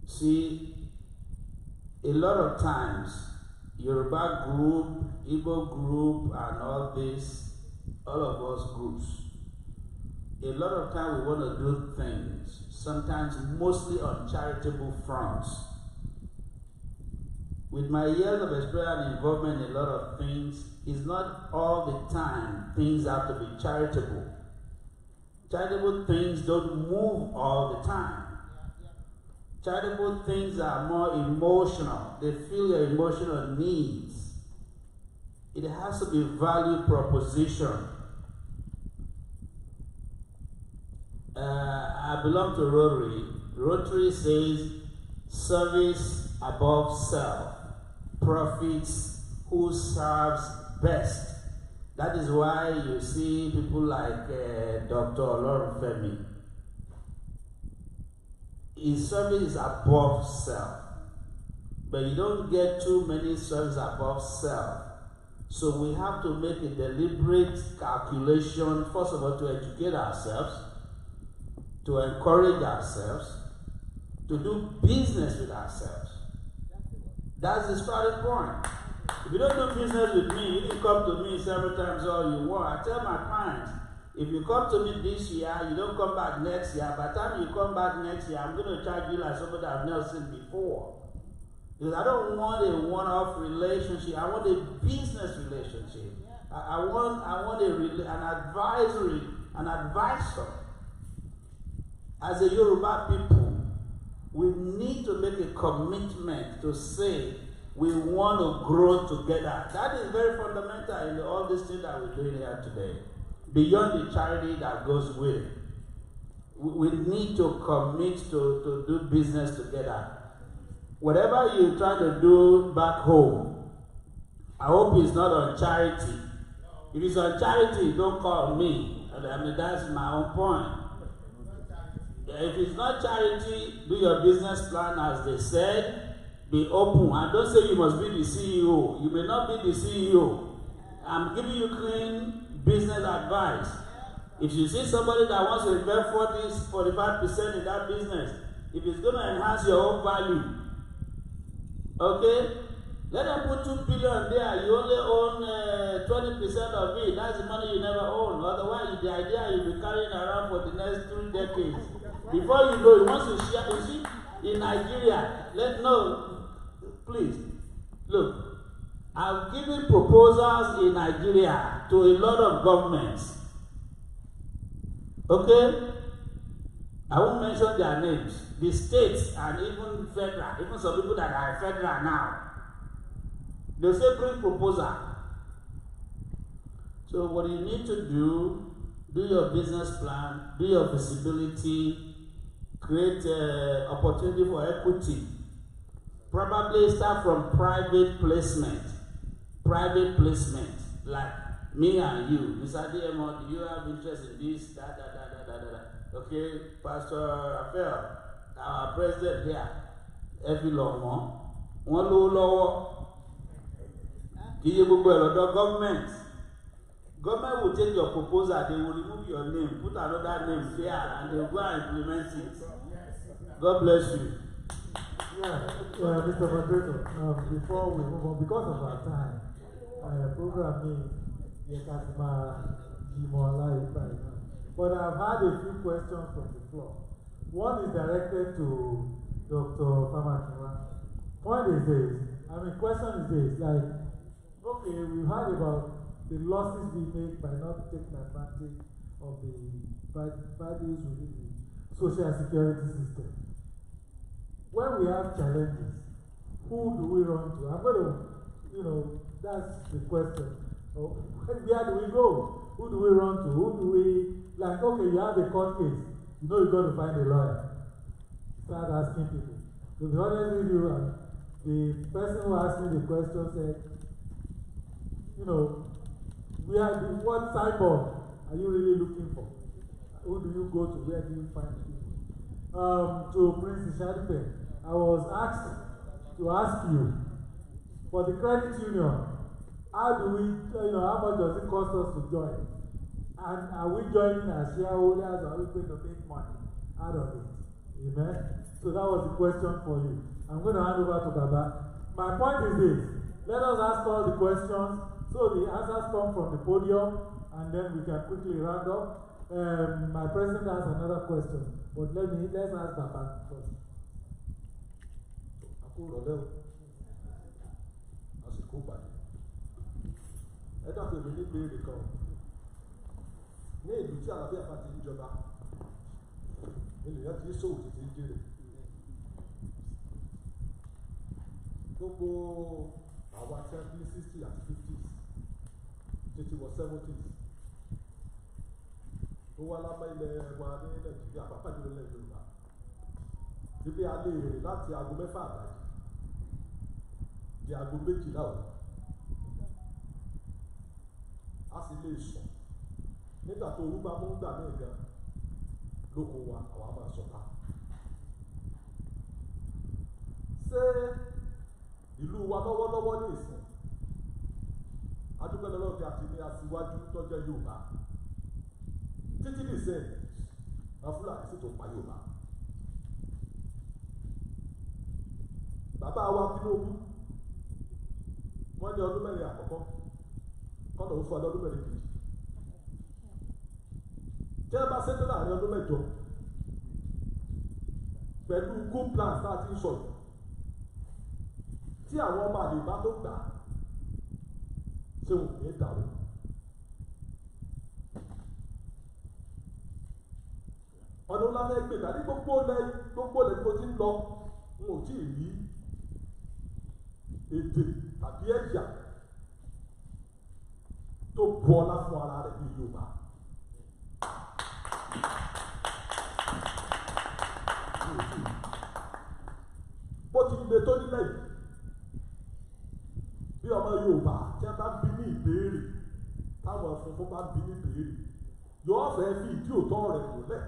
See, a lot of times, Yoruba group, Igbo group, and all this, all of us groups, a lot of time we want to do things, sometimes mostly on charitable fronts. With my years of experience and involvement in a lot of things, it's not all the time things have to be charitable. Charitable things don't move all the time. Charitable things are more emotional. They feel your emotional needs. It has to be value proposition. I belong to Rotary. Rotary says service above self. Profits who serves best. That is why you see people like Dr. Olorunfemi. His service is above self. But you don't get too many services above self. So we have to make a deliberate calculation, first of all, to educate ourselves, to encourage ourselves, to do business with ourselves. That's the starting point. If you don't do business with me, you can come to me several times all you want. I tell my clients, if you come to me this year, you don't come back next year. By the time you come back next year, I'm going to charge you like somebody I've never seen before. Because I don't want a one-off relationship. I want a business relationship. I want an advisor. As a Yoruba people, we need to make a commitment to say we want to grow together. That is very fundamental in all these things that we're doing here today. Beyond the charity that goes with, we need to commit to do business together. Whatever you try to do back home, I hope it's not on charity. If it's on charity, don't call me. I mean, that's my own point. If it's not charity, do your business plan as they said. Be open. And don't say you must be the CEO. You may not be the CEO. I'm giving you clean business advice. If you see somebody that wants to invest 45% in that business, if it's going to enhance your own value, okay? Let them put 2 billion there. You only own 20% of it. That's the money you never own. Otherwise, the idea you'll be carrying around for the next 3 decades. Before you know it, once you share, you see, in Nigeria, please, look, I've given proposals in Nigeria to a lot of governments. Okay? I won't mention their names. The states and even federal, even some people that are federal now, they say bring proposal. So what you need to do your business plan, do your visibility, create opportunity for equity. Probably start from private placement. Private placement, like me and you. Mr. DMO, do you have interest in this? Okay, Pastor Raphael, our president here, every long one low. Government will take your proposal, they will remove your name, put another name there, and they will go and implement it. God bless you. Mr. Moderator, before we move on, because of our time, program means but I've had a few questions from the floor. One is directed to Dr. Famakiwa. Point is this, question is this, okay, we've heard about the losses we make by not taking advantage of the values within the social security system. When we have challenges, who do we run to? I'm going to, that's the question. Where do we go? Who do we run to? Who do we, okay, you have a court case, you've got to find a lawyer. Start asking people. To be honest with you, the person who asked me the question said, what signboard are you really looking for? Who do you go to? Where do you find people? To Prince Ishadipe, I was asked to ask you, for the credit union, how do we, how much does it cost us to join? And are we joining as shareholders, or are we going to make money out of it? Amen? So that was the question for you. I'm going to hand over to Baba. My point is this. Let us ask all the questions, so the answers come from the podium, and then we can quickly round up. My president has another question, but let's ask Baba first. Ẹ dákun èmi ní ìbéèrè kan ní ìlú tí àlàáfíà bá ti ń jọba ènìyàn ti ń ṣòwò títí ń jèrè gbogbo àwa tí a bí 60 àti 50s títí wọ 70s tó wá lábẹ́ ilẹ̀ wa ní Nàìjíríà pàápàá jùlọ ilẹ̀ Yorùbá wípé a lè rìn láti aago 6 àbájá di aago 12 òru. A sì lè sọ nígbà tó orú bá mú gbà ní ìgbà lóko wa àwa máa sọta. Ṣé ìlú wa lọ́wọ́lọ́wọ́ ní ìsìn adúgbò lọ́lọ́dẹ àti ní aṣíwájú tó jẹ́ Yorùbá títí nìsín Fúlàní sì tó pa Yorùbá. Bàbá wa Tinubu wọ́n ní ọdún mẹ́rin àkọ́kọ́ kọ́nà ó fún ọdún mẹ́rin kejì tí ẹ bá ṣètò láàrin ọdún mẹ́jọ pẹ̀lú good plans tá a ti ń sọ yìí tí àwọn ọmọ àlè bá tó gbà ṣé wọn kò ní dàrú. ọ̀nà ńlá fẹ́ gbé tàbí gbogbo lẹ̀ tó ti ń lọ n ò tí ì rí èdè tàbí ẹ̀yà tó bu ọlá fún ara rẹ̀ ní Yorùbá. bó ti le tó nílẹ̀ yìí bí ọmọ Yorùbá tí a bá bí ní ìbéèrè táwọn funfun bá bí ní ìbéèrè yóò fẹ́ fi ìdí òótọ́ rẹ̀ múlẹ̀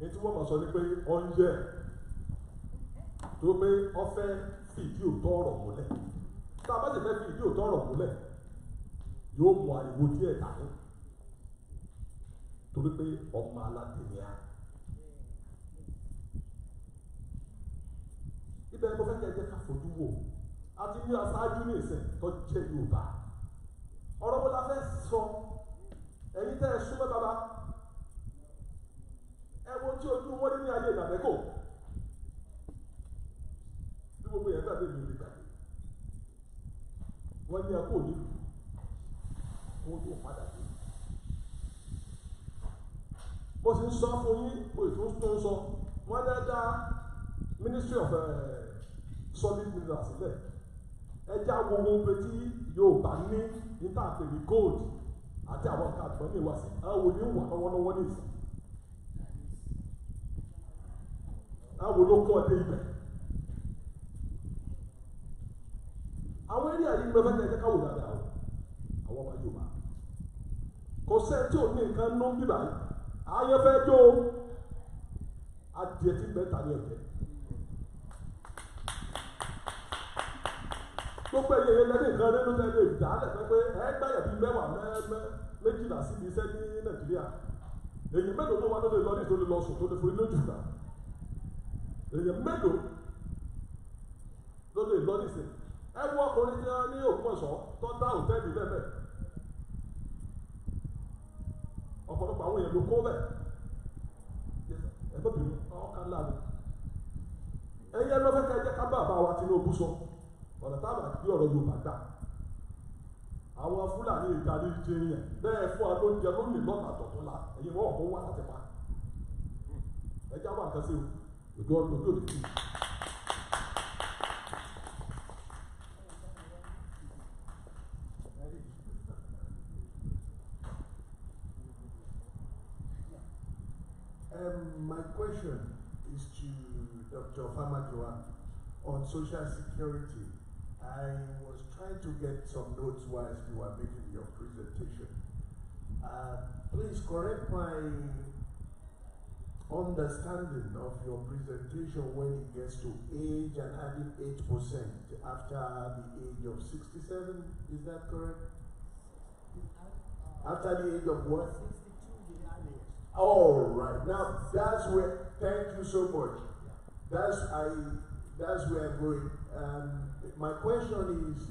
ní tí wọ́n mọ̀ sọ ni pé ọ̀njẹ́ tó pé ọ fẹ́ fi ìdí òótọ́ ọ̀rọ̀ múlẹ̀ tá a bá sì fẹ́ fi ìdí òótọ́ ọ̀rọ̀ múlẹ̀ yóò mú ariwo díẹ̀ dání torí pé ọmọ aládé ni a. ibẹ̀ mo fẹ́ kẹ́ ẹ jẹ́ ká fojú wò àti ní aṣáájú ní ìsìn tó jẹ́ Yorùbá ọ̀rọ̀ wo la fẹ́ sọ ẹ̀yin tẹ́ ẹ súnmọ́ bàbá ẹ wo tí ojú wọn ní ayé ìdàbẹ́kọ̀ bí gbogbo yẹn gbàgbé mi ò lè gbàgbé wọ́n ní ẹkọ́ òní kó tó padà dé mo sì ń sọ fún yín mo sì tún sọ wọ́n dáadáa Ministry of solid minerals sílẹ̀ ẹja gbogbo pé tí Yorùbá ní níta àpèlè gold àti àwọn nǹkan àgbọn ní ìwà sí àwọn òní wà lọ́wọ́lọ́wọ́ ní ìsìn àwọn olókùn ọdẹ ibẹ̀ àwọn eré àyè ní bẹ́ẹ̀ fẹ́ káwọ́ dáadáa àwọn ọmọ Yorùbá kò sẹ́ẹ̀ tí ò ní nǹkan nú bíbá yìí ayé fẹ́ jó adìẹ tí bẹ́ẹ̀ ta ní ẹ̀jẹ̀. gbogbo ẹyẹ yẹn lẹ́nu nǹkan nínú tẹ́lẹ̀ ìdálẹ̀ pé ẹgbẹ́yẹ̀ bíi mẹ́wàá méjìlá síbi iṣẹ́ ní Nàìjíríà èyí mélòó ló wà lóde lọ ní ìtòlè lọ sùn tó lè forí lójú gbà èyí mélòó ló lè lọ nísìn ẹ wọ ọkùnrin tí wọn ní Ògbómọ̀ṣọ́ tó dá òtẹ́ẹ̀lì bẹ́ẹ̀ ọ̀pọ̀lọpọ̀ àwọn èèyàn ló kó bẹ́ẹ̀ ẹgbẹ́bìnrin ọ̀ọ́ká ńlá ni ẹ̀yẹ lọ́fẹ́ kẹ́ jẹ́ ká bá àbá wa Tinubu sọ ọ̀nà tábà bí ọ̀rọ̀ Yorùbá gbà àwọn Fúlàní ìdarí jẹ yẹn bẹ́ẹ̀ fún wa lóúnjẹ lónìí lọ́nà àtọ̀tún la ẹ̀yin wọ́n kó wà láti pa ẹja wà kẹsí ojú òde tì. My question is to Dr. Famajoa on social security. I was trying to get some notes while you were making your presentation. Please correct my understanding of your presentation when it gets to age and adding 8% after the age of 67. Is that correct? After the age of what? 62, the earliest. All right. Now that's where. Thank you so much. That's where I'm going. My question is,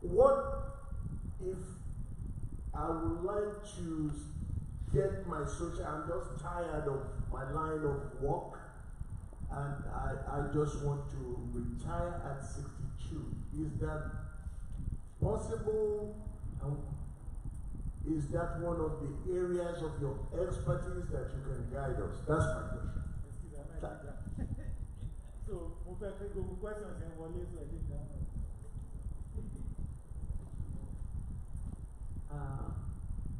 what if I would like to get my social, I'm just tired of my line of work and I just want to retire at 62. Is that possible? Is that one of the areas of your expertise that you can guide us? That's my question. So, mo fẹ́ pé gbogbo questions yẹn wọlé so ẹ̀ lè dáhùn.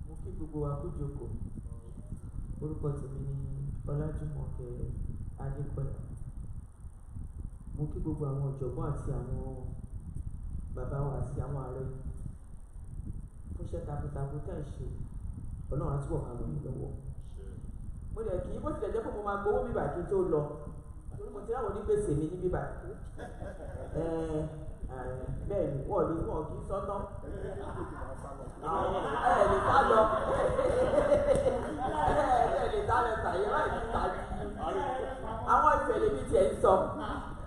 Mo kí gbogbo wa kú jókòó. Orúkọ tèmi ni Ọlájúmọ̀kẹ́ Adépẹ́. Mo kí gbogbo àwọn ọ̀jọ̀gbọ́n àti àwọn bàbá wa àti àwọn ààrẹ fún iṣẹ́ takuntakun tẹ̀ ń ṣe. Ọlọ́run á túbọ̀ máa ràn yín lọ́wọ́. Mo lè kí bó tilẹ̀ jẹ́ pé mo máa gbowó bíbà kí n tó lọ. Mo ti ráwọn onígbèsè mi ní bíbà. Bẹ́ẹ̀ ni wọ́n kì í sọ́tọ́. Lè sá lọ. Lè sá lọ sàyẹ́ láì ní ìtàjú. Àwọn ìfẹ̀lẹ̀ mi tiẹ̀ ń sọ.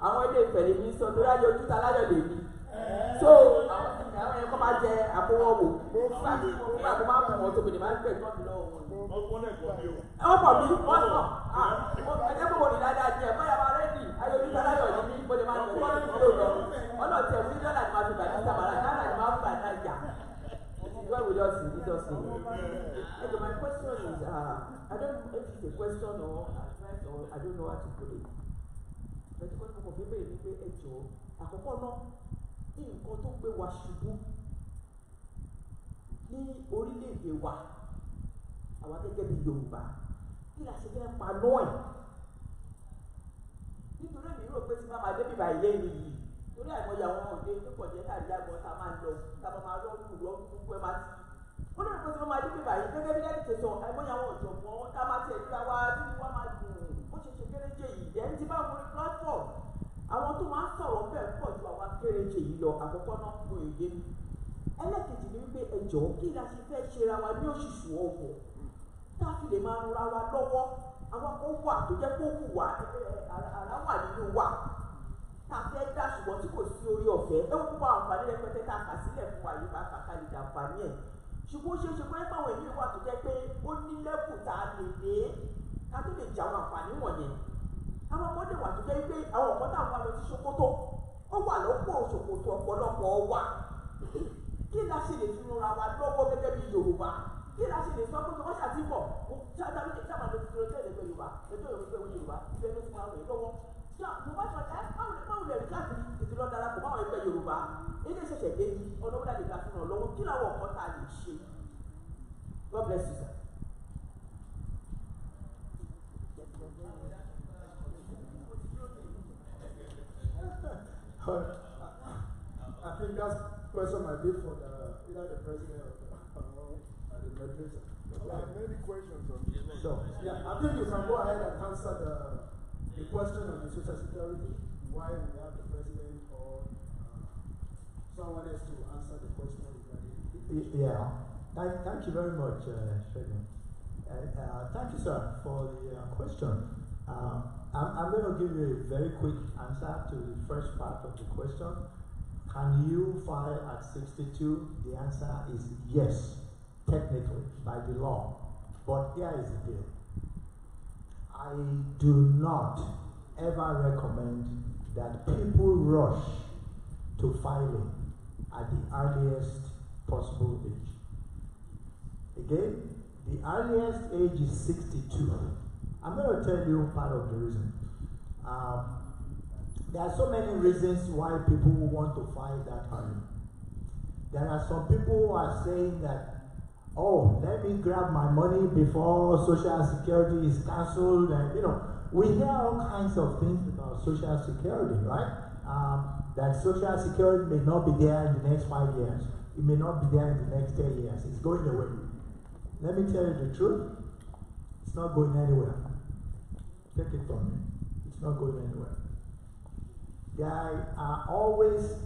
Àwọn ilé ìfẹ̀lẹ̀ mi ń sọ torí ayé ojúta láyọ̀ lè mi. So àwọn ẹ̀kọ́ máa jẹ àpòwọ́wò. Mo máa fún wọn tóbi ní máa ń pè tọ́jú lọ́wọ́ wọn. Wọ́n pọ̀ bí wọ́n sọ. Ẹ̀jẹ̀ kò wọ́n ní dáadáa díẹ̀ bóyá máa rẹ́dì ayé ojúta láyọ̀ ní mo lè máa tẹ̀lé ìlú lọ. Ọlọ́ọ̀tì ẹ̀fún ní dọ́là ni máa fi bàtí sàmàlà Ghana ni máa fi bàtí àjà. Where will you see Jesus name? Okay, my question if it's a question or advice or I don't know how to put it. But because mo kàn fẹ́ bẹ̀rẹ̀ ní pé ẹ jọ̀ọ́ àkọ́kọ́ náà ní nǹkan tó gbé wa ṣubú ní orílẹ̀-èdè wa àwa gẹ́gẹ́ bí Yorùbá kí la ṣe fẹ́ pa náà ẹ̀ nítorí èmi rò pé tí máa dé bíbá ilé mi yìí torí àìmọye àwọn òde tó pọ̀ jẹ́ káàdì àgbọn tá a máa lọ tá a máa rọ́ọ̀kù gbogbo ẹ̀ máa ti ó lè rò pé tí wọ́n máa dé bíbá yìí gẹ́gẹ́ bí lẹ́yìn tẹ̀sán àìmọye àwọn ọ̀jọ̀gbọ́n tá a máa tẹ̀ síra wa tí wọ́n máa dùn ó ṣe ṣe kéréje yìí ẹ̀ ń ti bá wọn platform àwọn tó máa ń sọ̀rọ̀ bẹ́ẹ̀ pọ̀ ju àwọn kéréje yìí lọ àkọ́kọ́ náà fún èdè mi ẹlẹ́kejì ni wípé ẹ̀jọ̀ kí la ṣe fẹ́ ṣera wa ní òṣìṣú ọ̀wọ̀ tá a fi lè máa ra wa lọ́wọ́ àwọn kan wà tó jẹ́ kó wù wá ara wà nínú wa tá a fẹ́ dá ṣùgbọ́n tí kò sí orí ọ̀fẹ́ ẹ wọ́n bá àǹfààní rẹpẹtẹ tá a kà sílẹ̀ fún wa yìí bá kàkà lè dàǹfààní ẹ̀ ṣùgbọ́n ó ṣe é ṣe pé báwọn ènìyàn wà tó jẹ́ pé ó ní lẹ́kùn tá a lè dé ká tó lè jà àwọn àǹfààní wọ̀nyẹn àwọn ọmọdé wà tó jẹ́ pé àwọn ọ̀pọ̀ táwọn wà lọ sí Sokoto ó wà lọ́pọ̀ Sokoto ọ̀pọ̀lọpọ̀ wà kí la ṣe lè fi ra wa lọ́wọ́ gẹ́gẹ́ bí Yorùbá kí la ṣe lè sọ pé wọ́n ṣàtìmọ̀ ṣáàtà ló ti sábà lọ sí ọjọ́ ìlẹ́gbẹ̀ẹ́ Yorùbá ẹjọ́ Yorùbá ilẹ̀ ló ti máa rìn lọ́wọ́ mo bá sọ ẹ báwo lè rí káàkiri ètò lọ darapọ̀ báwọn ẹgbẹ́ Yorùbá ilé ìṣẹ̀ṣẹ̀ dé ní ọ̀nà wúlà lè ga fún ọ lọ́wọ́ kí làwọn ọ̀pọ̀ ta lè ṣe God bless you sir. I think that question might be for either the president or the moderator. There are many questions on this. So, yeah, I think you can go ahead and answer the question on the social security, why we have the president or someone else to answer the question regarding it. Yeah, thank you very much, Shegun. Thank you, sir, for the question. I'm going to give you a very quick answer to the first part of the question. Can you file at 62? The answer is yes, technically, by the law. But here is the deal. I do not ever recommend that people rush to filing at the earliest possible age. Again, the earliest age is 62. I'm going to tell you part of the reason. There are so many reasons why people want to file that early. There are some people who are saying that, oh, let me grab my money before Social Security is cancelled, and we hear all kinds of things about Social Security, right? That Social Security may not be there in the next 5 years. It may not be there in the next 10 years. It's going away. Let me tell you the truth. It's not going anywhere. Take it from me. It's not going anywhere. There have always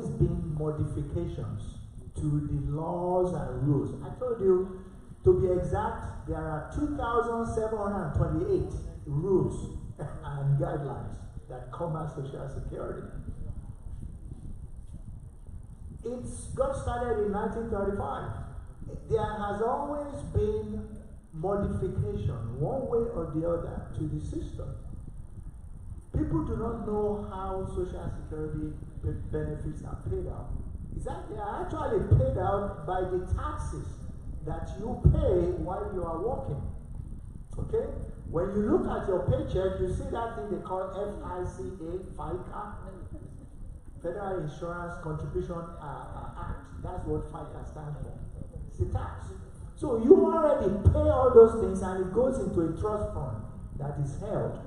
been modifications to the laws and rules. I told you, to be exact, there are 2,728 rules and guidelines that cover Social Security. It got started in 1935. There has always been modification, one way or the other, to the system. People do not know how Social Security benefits are paid out. They are actually paid out by the taxes that you pay while you are working. Okay? When you look at your paycheck, you see that thing they call FICA, Federal Insurance Contribution Act. That's what FICA stands for. It's a tax. So you already pay all those things and it goes into a trust fund that is held.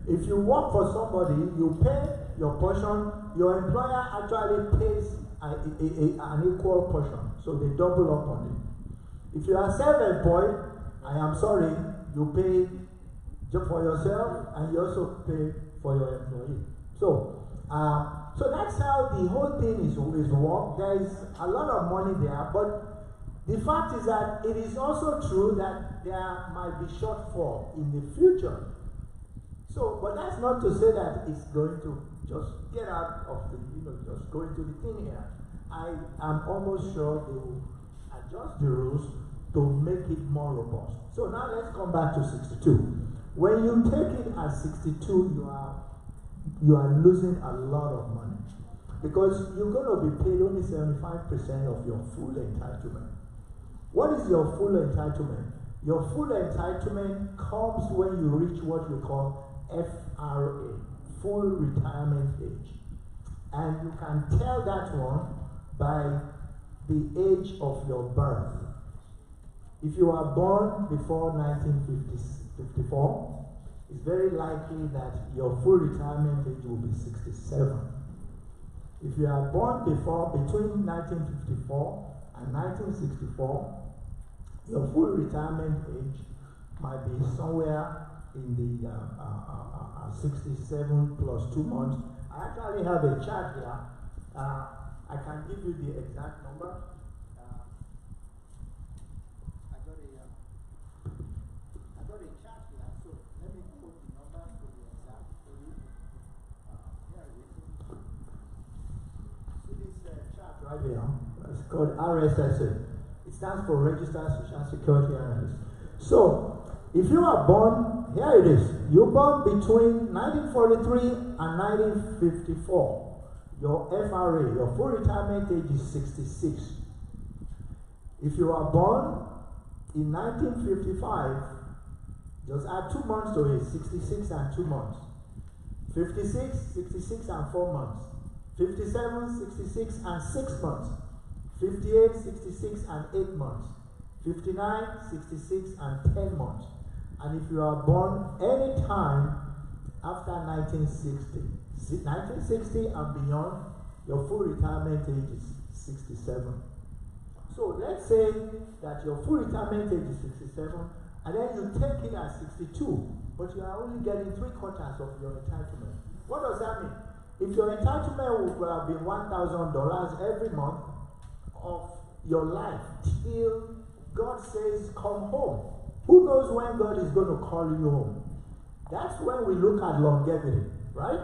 If you work for somebody, you pay your portion, your employer actually pays an equal portion. So they double up on it. If you are self-employed, I am sorry, you pay for yourself and you also pay for your employee. So that's how the whole thing is worked. There is a lot of money there, but the fact is that it is also true that there might be shortfall in the future. So, but that's not to say that it's going to just get out of the, just go into the thing here. I am almost sure they will adjust the rules to make it more robust. So now let's come back to 62. When you take it at 62, you are losing a lot of money because you're going to be paid only 75% of your full entitlement. What is your full entitlement? Your full entitlement comes when you reach what we call FRA, full retirement age. And you can tell that one by the age of your birth. If you are born before 1954, it's very likely that your full retirement age will be 67. If you are born between 1954 and 1964, your full retirement age might be somewhere in the 67 plus 2 months. I actually have a chart here. I can give you the exact number. I got a chart here, so let me put the numbers to the exact for you. Here it is. See this chart right here? It's called RSSA. It stands for Registered Social Security Analyst. So, if you are born, here it is. You're born between 1943 and 1954. Your FRA, your full retirement age is 66. If you are born in 1955, just add 2 months to it, 66 and 2 months. 56, 66 and 4 months. 57, 66 and 6 months. 58, 66 and 8 months. 59, 66 and 10 months. And if you are born any time after 1960 and beyond, your full retirement age is 67. So let's say that your full retirement age is 67, and then you take it at 62, but you are only getting 3/4 of your entitlement. What does that mean? If your entitlement would have been $1,000 every month of your life till God says, come home. Who knows when God is going to call you home? That's when we look at longevity, right?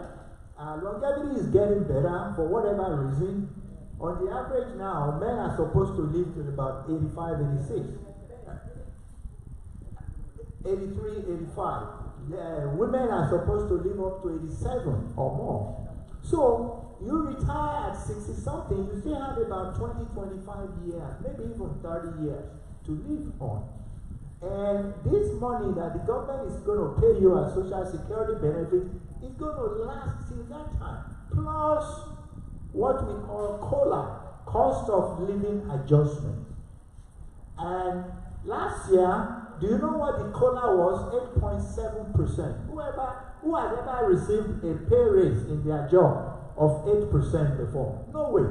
Longevity is getting better for whatever reason. On the average now, men are supposed to live to about 85, 86. 83, 85. Women are supposed to live up to 87 or more. So, you retire at 60 something, you still have about 20, 25 years, maybe even 30 years to live on. And this money that the government is going to pay you as Social Security benefit is going to last till that time. Plus what we call COLA, cost of living adjustment. And last year, do you know what the COLA was? 8.7%. Who has ever received a pay raise in their job of 8% before? No way.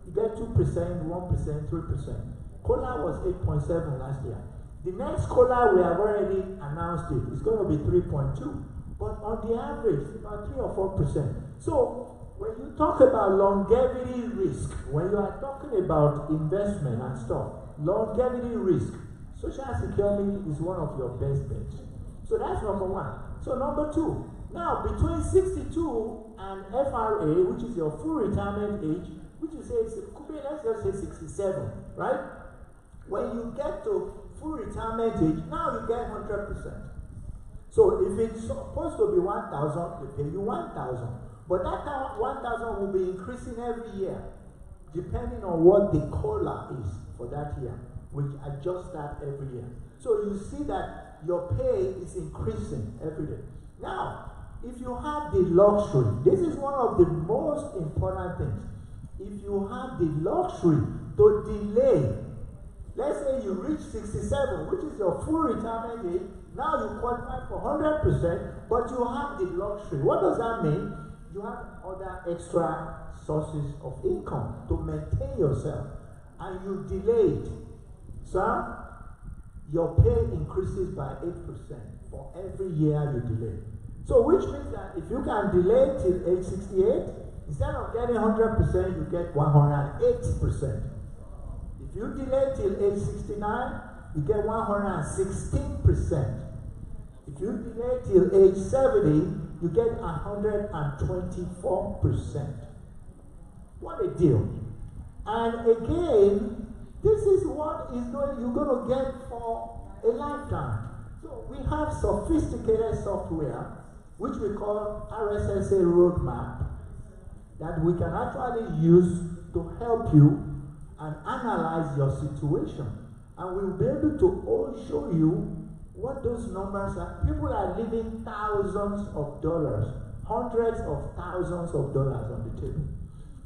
You get 2%, 1%, 3%. COLA was 8.7 last year. The next COLA, we have already announced it. It's going to be 3.2. But on the average, about 3 or 4%. So, when you talk about longevity risk, when you are talking about investment and stuff, longevity risk, Social Security is one of your best bets. So that's number one. So number two, now between 62 and FRA, which is your full retirement age, which you say, could be, let's just say 67, right? When you get to full retirement age, now you get 100%. So if it's supposed to be 1,000, they pay you 1,000. But that 1,000 will be increasing every year, depending on what the COLA is for that year, which adjusts that every year. So you see that your pay is increasing every day. Now, if you have the luxury, this is one of the most important things. If you have the luxury to delay, let's say you reach 67, which is your full retirement age, now you qualify for 100%, but you have the luxury. What does that mean? You have other extra sources of income to maintain yourself, and you delayed. So, your pay increases by 8% for every year you delay. So, which means that if you can delay till age 68, instead of getting 100%, you get 180%. If you delay till age 69, you get 116%. If you delay till age 70, you get 124%. What a deal. And again, this is what you're going to get for a lifetime. So we have sophisticated software, which we call RSSA roadmap, that we can actually use to help you and analyze your situation and we'll be able to all show you what those numbers are. People are leaving thousands of dollars, hundreds of thousands of dollars on the table.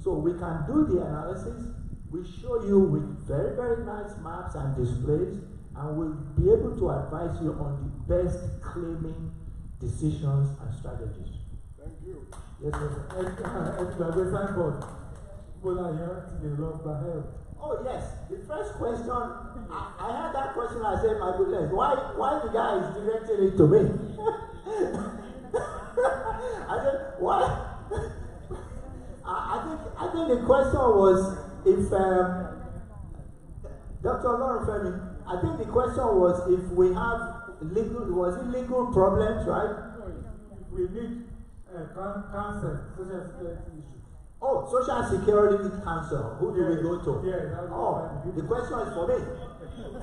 So we can do the analysis. We show you with very, very nice maps and displays, and we'll be able to advise you on the best claiming decisions and strategies. Thank you. Yes, sir. Oh yes, the first question, I had that question, I said, my goodness, why the guy is directing it to me? I said, why? I think the question was if, Dr. Lauren Femi, I think the question was if we have legal problems, right? We need counsel, social security issues. Oh, Social Security Council. Who do we go to? Yeah, the question is for me.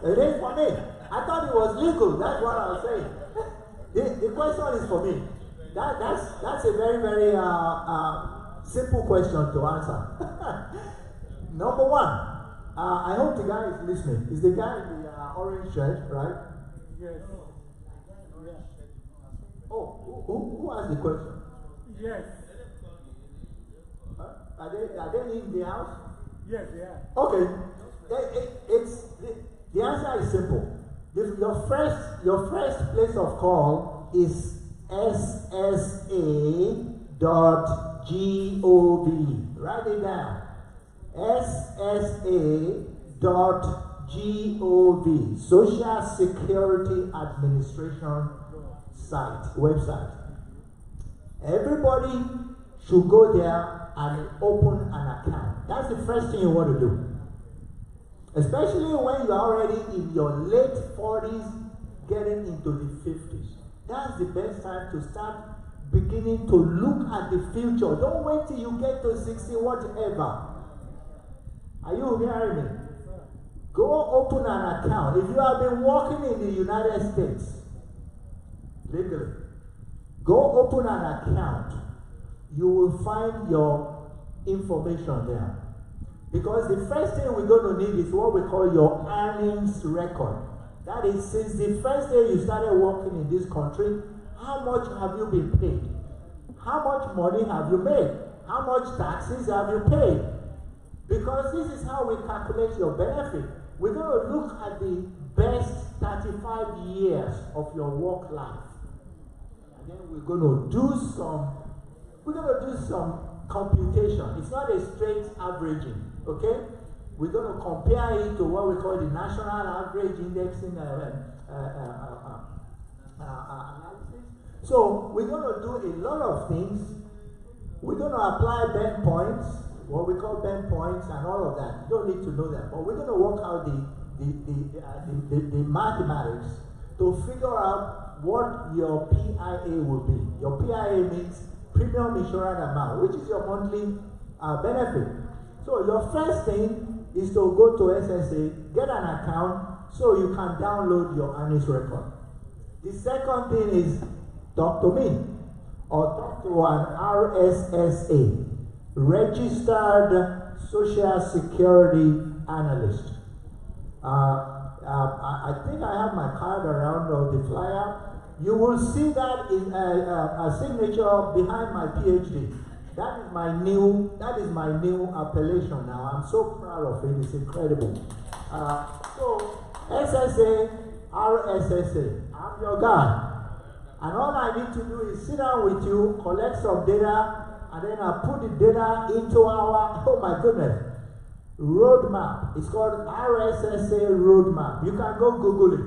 It is for me. I thought it was legal. That's what I was saying. The question is for me. That's a very, very simple question to answer. Number one, I hope the guy is listening. Is the guy in the orange shirt, right? Yes. Oh, who asked the question? Yes. Are they in the house? Yes, they are. Okay. The answer is simple. Your first place of call is ssa.gov. Write it down. ssa.gov. Social Security Administration website. Everybody should go there and open an account. That's the first thing you want to do. Especially when you're already in your late 40s, getting into the 50s. That's the best time to start beginning to look at the future. Don't wait till you get to 60, whatever. Are you hearing me? Go open an account. If you have been working in the United States, legally, go open an account. You will find your information there. Because the first thing we're going to need is what we call your earnings record. That is, since the first day you started working in this country, how much have you been paid? How much money have you made? How much taxes have you paid? Because this is how we calculate your benefit. We're going to look at the best 35 years of your work life. And then we're going to do some computation. It's not a straight averaging, okay? We're going to compare it to what we call the national average indexing analysis. So we're going to do a lot of things. We're going to apply bend points, what we call bend points and all of that. You don't need to know that. But we're going to work out the mathematics to figure out what your PIA will be. Your PIA means premium insurance amount, which is your monthly benefit. So your first thing is to go to SSA, get an account so you can download your earnings record. The second thing is talk to me or talk to an RSSA, Registered Social Security Analyst. I think I have my card around or the flyer. You will see that in a signature behind my PhD. That is my new appellation now. I'm so proud of it. It's incredible. So SSA, RSSA, I'm your guy. And all I need to do is sit down with you, collect some data, and then I put the data into our, oh my goodness, roadmap. It's called RSSA roadmap. You can go Google it.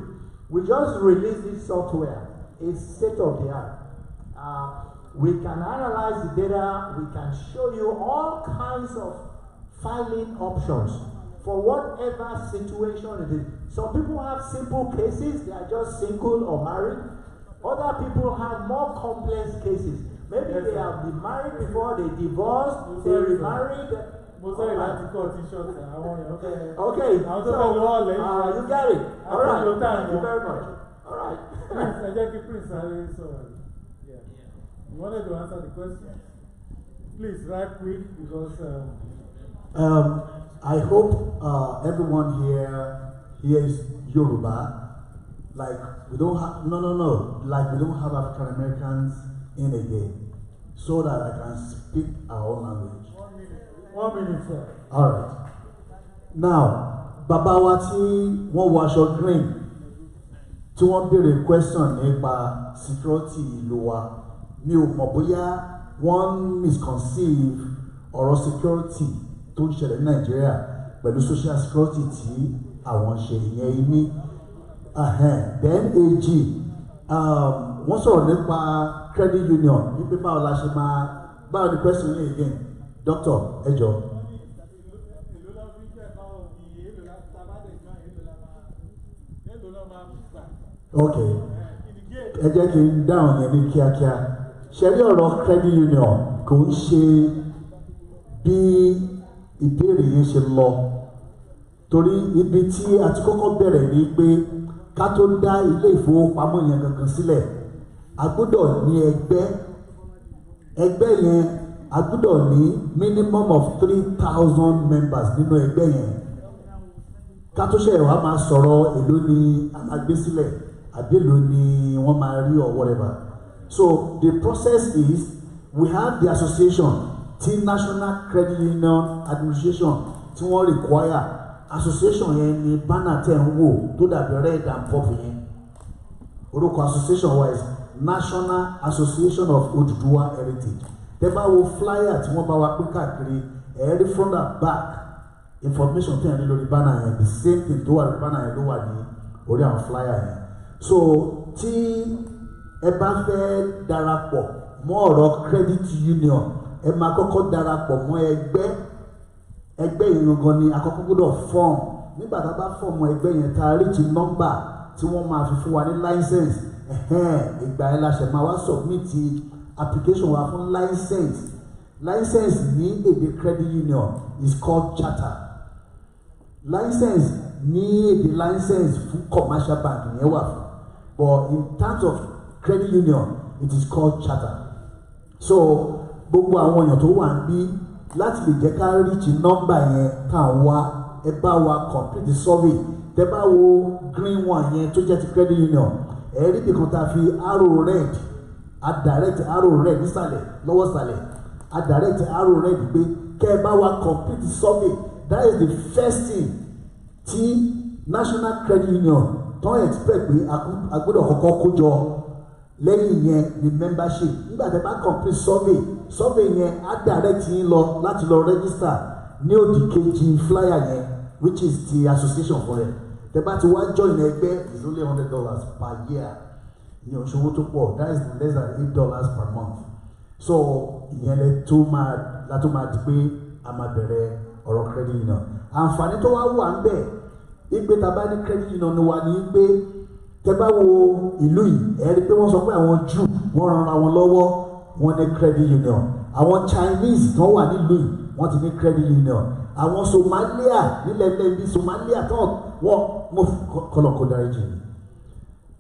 We just released this software. It's state of the art. We can analyze the data. We can show you all kinds of filing options for whatever situation it is. Some people have simple cases. They are just single or married. Other people have more complex cases. Maybe they have been married before, they divorced, they remarried. Okay, you got it. All right. Thank you very much. All right. You wanted to answer the question? Please, right quick, because... I hope everyone here hears Yoruba. Like we don't have no. Like we don't have African Americans in again, so that I can speak our own language. 1 minute, sir. All right. Now, bàbá wa tí wọ́n wọ aṣọ green tí wọ́n béèrè question nípa security ìlú wa, mi ò mọ̀ bóyá wọ́n misconceive ọ̀rọ̀ security tó ń ṣẹlẹ̀ ní Nàìjíríà pẹ̀lú social security tí àwọn ṣe ìyẹn iní. Then AG wọ́n sọ̀rọ̀ nípa credit union wípé báwo la ṣe máa báwo ni question yẹn again doctor ẹ jọ. Ok ẹ jẹ́ kí n dáhùn yẹn ní kíákíá ṣe rí ọ̀rọ̀ credit union kò ń ṣe bí ìbéèrè yẹn ṣe lọ torí ibi tí a ti kọ́kọ́ bẹ̀rẹ̀ ni pé ká tó dá ilé ìfowópamọ́ yẹn gangan sílẹ̀ a gbọ́dọ̀ ní ẹgbẹ́ yẹn a gbọ́dọ̀ ní minimum of 3,000 members nínú ẹgbẹ́ yẹn ká tó ṣe wá máa sọ̀rọ̀ èló ni a máa gbé sílẹ̀ àbí èló ni wọ́n máa rí or whatever. So the process is we have the association tí National Credit Union Administration tí wọ́n require association yẹn ni banner tẹ̀ ń wò tó dàbí red and purple yẹn orúkọ association wa is National Association of Oduduwa Heritage. Tẹ́ bá wo flyer tí wọ́n bá wa pín káàkiri ẹ̀rí front and back information tẹ̀ ní lórí banner yẹn the same thing tó wà lórí banner yẹn ló wà ní orí àwọn flyer yẹn. So tí ẹ bá fẹ́ darapọ̀ mọ́ ọ̀rọ̀ credit union ẹ máa kọ́kọ́ darapọ̀ mọ́ ẹgbẹ́ yẹn gan ni àkọ́kọ́ gbọ́dọ̀ form nígbà tá a bá form ẹgbẹ́ yẹn tá a reach number tí wọ́n máa fi fún wa ní license ìgbà yẹn la ṣe máa wá submit application wa fún license ní èdè credit union is called charter license ní èdè license fún commercial bank yẹn wà fún but in terms of credit union it is called charter. So gbogbo àwọn èèyàn tó wà ń bí láti lè jẹ́ ká reach nọ́mbà yẹn tá à ń wá ẹ bá wa complete the survey tẹ bá wo green one yẹn tó jẹ́ ti credit union ẹ rí nìkan tá a fi arrow red a direct arrow red nísàlẹ̀ lọ́wọ́ sàlẹ̀ a direct arrow red pé kẹ́ ẹ bá wa complete the survey that is the first thing tí National Credit Union tó ń expect pé a gbọ́dọ̀ kọ́kọ́ kó jọ lẹ́yìn yẹn ni membership nígbà tẹ́ bá complete survey yẹn á direct yín lọ láti lọ register ní òdì kejì flyer yẹn which is the association for it tẹ́ bá ti wá join ẹgbẹ́ is only $100 per year ìyẹn òṣòwò tó pọ̀ that is less than $8 per month so ìyẹn lẹ tó máa di pé a máa bẹ̀rẹ̀ ọ̀rọ̀ credit union àǹfààní tó wá wà ń bẹ̀ ìgbé tá a bá ní credit union ni wà ní pé tẹ́ bá wo ìlú yìí ẹ rí i pé wọ́n sọ pé àwọn Jew wọ́n ran ara wọn lọ́wọ́ wọ́n ní credit union àwọn Chinese tó wà nílùú yìí wọ́n ti ní credit union àwọn Somalia nílẹ̀ lẹ́bí Somalia tó wọ́n mú kọlọ̀kọ dárí jù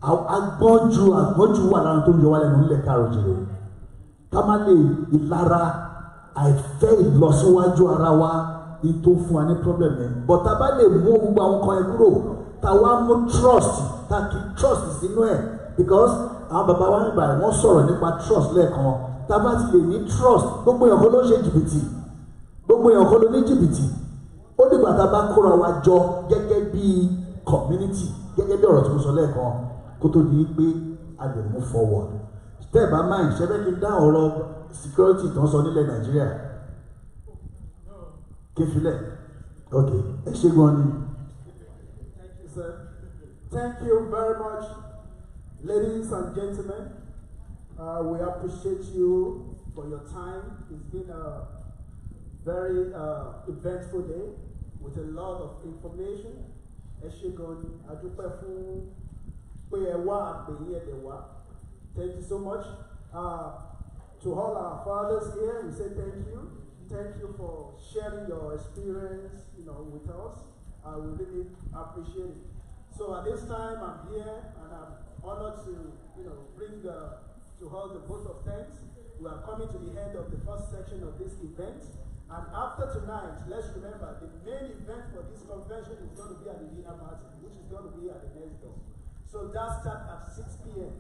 agbọ́njú wà lára tó ń yọ wá lẹ́nu nílẹ̀ káàrọ̀ jùlọ ká má lè ìlara àìfẹ́ ìlọsíwájú ara wa ní tó fún wa ní problem yẹn but tá a bá lè mú gbogbo àwọn kan yẹn kúrò tá a wá mú trust tá a kì í trust sínú ẹ̀ because àwọn bàbá wa nígbà wọ́n sọ̀rọ̀ nípa trust lẹ́ẹ̀kan tá a bá ti lè ní trust gbogbo èèyàn kọ́ ló ń ṣe jìbìtì gbogbo èèyàn kọ́ ló ní jìbìtì ó dìgbà tá a bá kóra wa jọ gẹ́gẹ́ bí community gẹ́gẹ́ bí ọ̀rọ̀ tí mo sọ lẹ́ẹ̀kan kó tó di pé a lè move forward step by mind ṣẹ́fẹ́ kí n dá ọ̀rọ̀ security tó ń sọ nílẹ̀ Nàìjíríà kéfilẹ̀ ok ẹ ṣé gan ni. Thank you, sir. Thank you very much, ladies and gentlemen. We appreciate you for your time. It's been a very eventful day with a lot of information. Ẹ ṣé gan ni, a dúpẹ́ fún pé ẹ wá àpèyí ẹ̀dẹ̀ wá. Thank you so much. To all our fathers here, we say thank you. Thank you for sharing your experience, with us. We really appreciate it. So at this time, I'm here and I'm honored to, bring to all the vote of thanks. We are coming to the end of the first section of this event. And after tonight, let's remember the main event for this convention is going to be at the dinner party, which is going to be at the next door. So that starts at 6 p.m.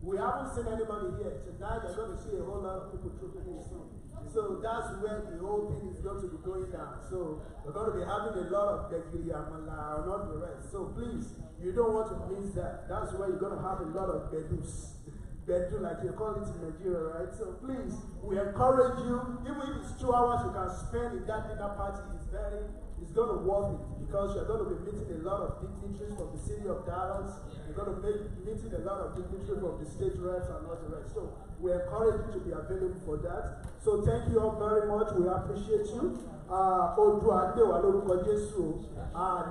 We haven't seen anybody here. Tonight, you're going to see a whole lot of people trooping in soon. So that's where the whole thing is going to be going down. So we're going to be having a lot of degri, amala, and all the rest. So please, you don't want to miss that. That's where you're going to have a lot of bedus. Bedu, like you call it in Nigeria, right? So please, we encourage you, even if it's 2 hours you can spend in that dinner party, it's going to worth it because you're going to be meeting a lot of dignitaries from the city of Dallas. You're going to be meeting a lot of dignitaries from the state reps and all the rest. So we encourage you to be available for that. So thank you all very much. We appreciate you. Odua Adewa lórúkọ Jésù,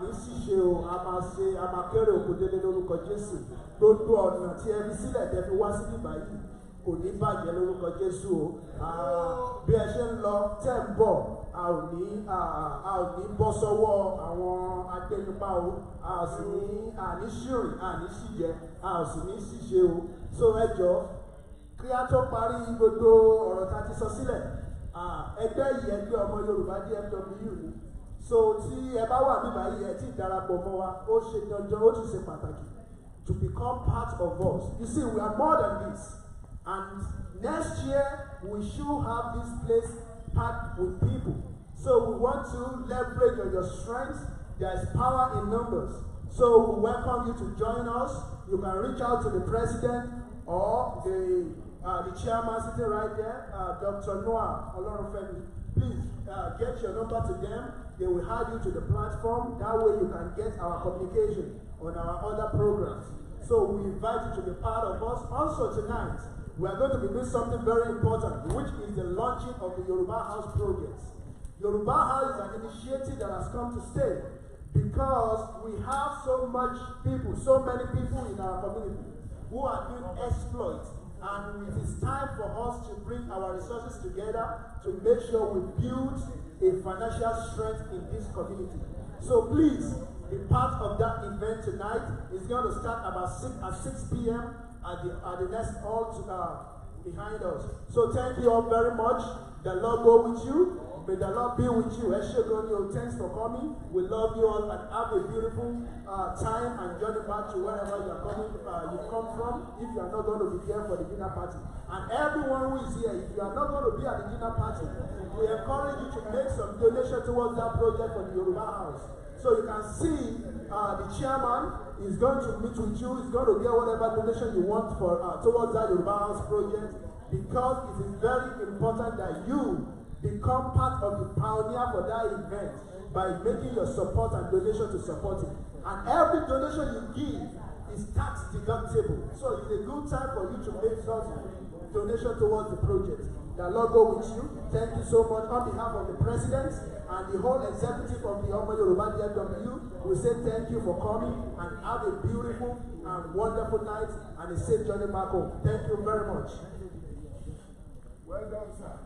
ní ṣíṣe o, a máa ṣe, a máa kéré òkúdélé lórúkọ Jésù. Gbogbo ọ̀nà tí ẹ fi sílẹ̀ tẹ́ fi wá sí bíbá yìí kò ní bàjẹ́ lórúkọ Jésù o. Bí ẹ ṣe ń lọ tẹ́ ń bọ̀, a ò ní bọ́ sọ́wọ́ àwọn agbẹnupá o, a ò sì ní ṣìrìn, a ní ṣìjẹ, a ò sì ní ṣìṣe o. So ẹ jọ kí a tó parí gbogbo ọ̀rọ̀ tá a ti sọ sílẹ̀. Ẹgbẹ́ yìí ẹgbẹ́ ọmọ Yorùbá DFW ni. So tí ẹ bá wà níbà yìí ẹ ti darapọ̀ mọ́ wa, ó ṣe dandan, ó tún ṣe pàtàkì to become part of us. You see, we are more than this. And next year, we should have this place packed with people. So we want to leverage on your strengths. There is power in numbers. So we welcome you to join us. You can reach out to the president or the chairman sitting right there, Dr. Noah Olorunfemi. Please get your number to them. They will add you to the platform. That way you can get our communication on our other programs. So we invite you to be part of us. Also tonight, we are going to be doing something very important, which is the launching of the Yoruba House project. Yoruba House is an initiative that has come to stay because we have so many people in our community who are doing exploits. And it is time for us to bring our resources together to make sure we build a financial strength in this community. So please, be part of that event tonight. It's going to start about 6 p.m. at the next hall behind us. So thank you all very much. The Lord go with you. May the Lord be with you. Thanks for coming. We love you all and have a beautiful time and journey back to wherever you come from. If you are not going to be here for the dinner party, and everyone who is here, if you are not going to be at the dinner party, we encourage you to make some donation towards that project for the Yoruba House. So you can see the chairman is going to meet with you. He's going to get whatever donation you want for towards that Yoruba House project, because it is very important that you become part of the pioneer for that event by making your support and donation to support it. And every donation you give is tax deductible. So it's a good time for you to make such donation towards the project. The Lord go with you. Thank you so much. On behalf of the president and the whole executive of the Omo Yoruba DFW, we say thank you for coming and have a beautiful and wonderful night and a safe journey back home. Thank you very much. Well done, sir.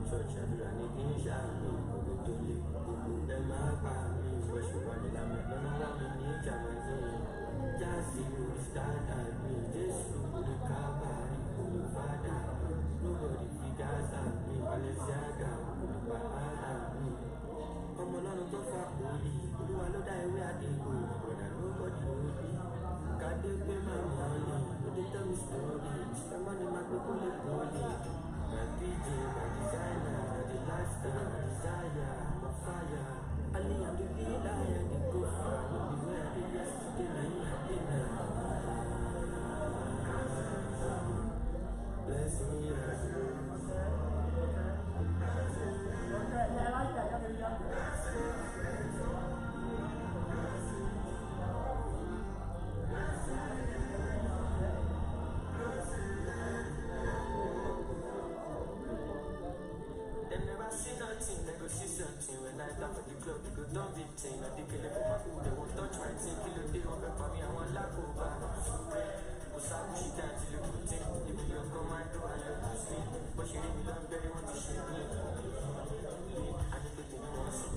church, àdúrà ní kí n ṣàmì gbogbo tó lé gbogbo ẹ máa pa mí ìwọ̀ṣù wà mí lámẹ́ lọ́nà wà mí ní Jámánì jáàsì standard mi Jésù ní kábàárì olùfàdà nobody figures at me Balenciaga olùpàpàdà mi ọmọ ọlọ́run tó fà pòlì olúwa ló dá ewé àdìgbò ọ̀dà nobody ló bí kàdé pé máa mọ̀ ọ́ lè ló dé tell me story ìṣẹ́mọ́ ni máa gbé kó lè pòlì. My DJ, my designer, the lifestyle, my desire, my fire. Ali, I'm the leader, I'm the gopher. I'll be where I did yesterday, now you have dinner. Bless me, I like that. They go see something when I down for the club, you go down victim. I think they for my food, they won't touch my thing. Kill they won't for me, I want laugh over. Osaku she dance till you put in. If you don't come my door, I love to sleep. But she really don't very want to shake me. I need to think once.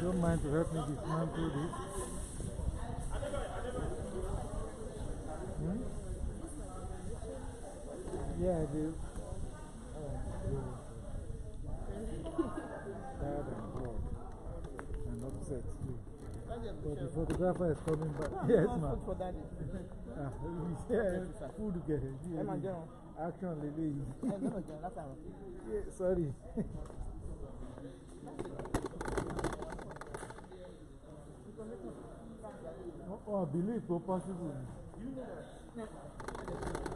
Don't mind to help me dismantle this. Yeah, I do. Tired and bored and upset too. But the photographer is coming back. Yes, ma'am. Food for daddy. Yeah, food again. Action, Lily. Yeah, sorry. Oh, I believe it's possible. You know that.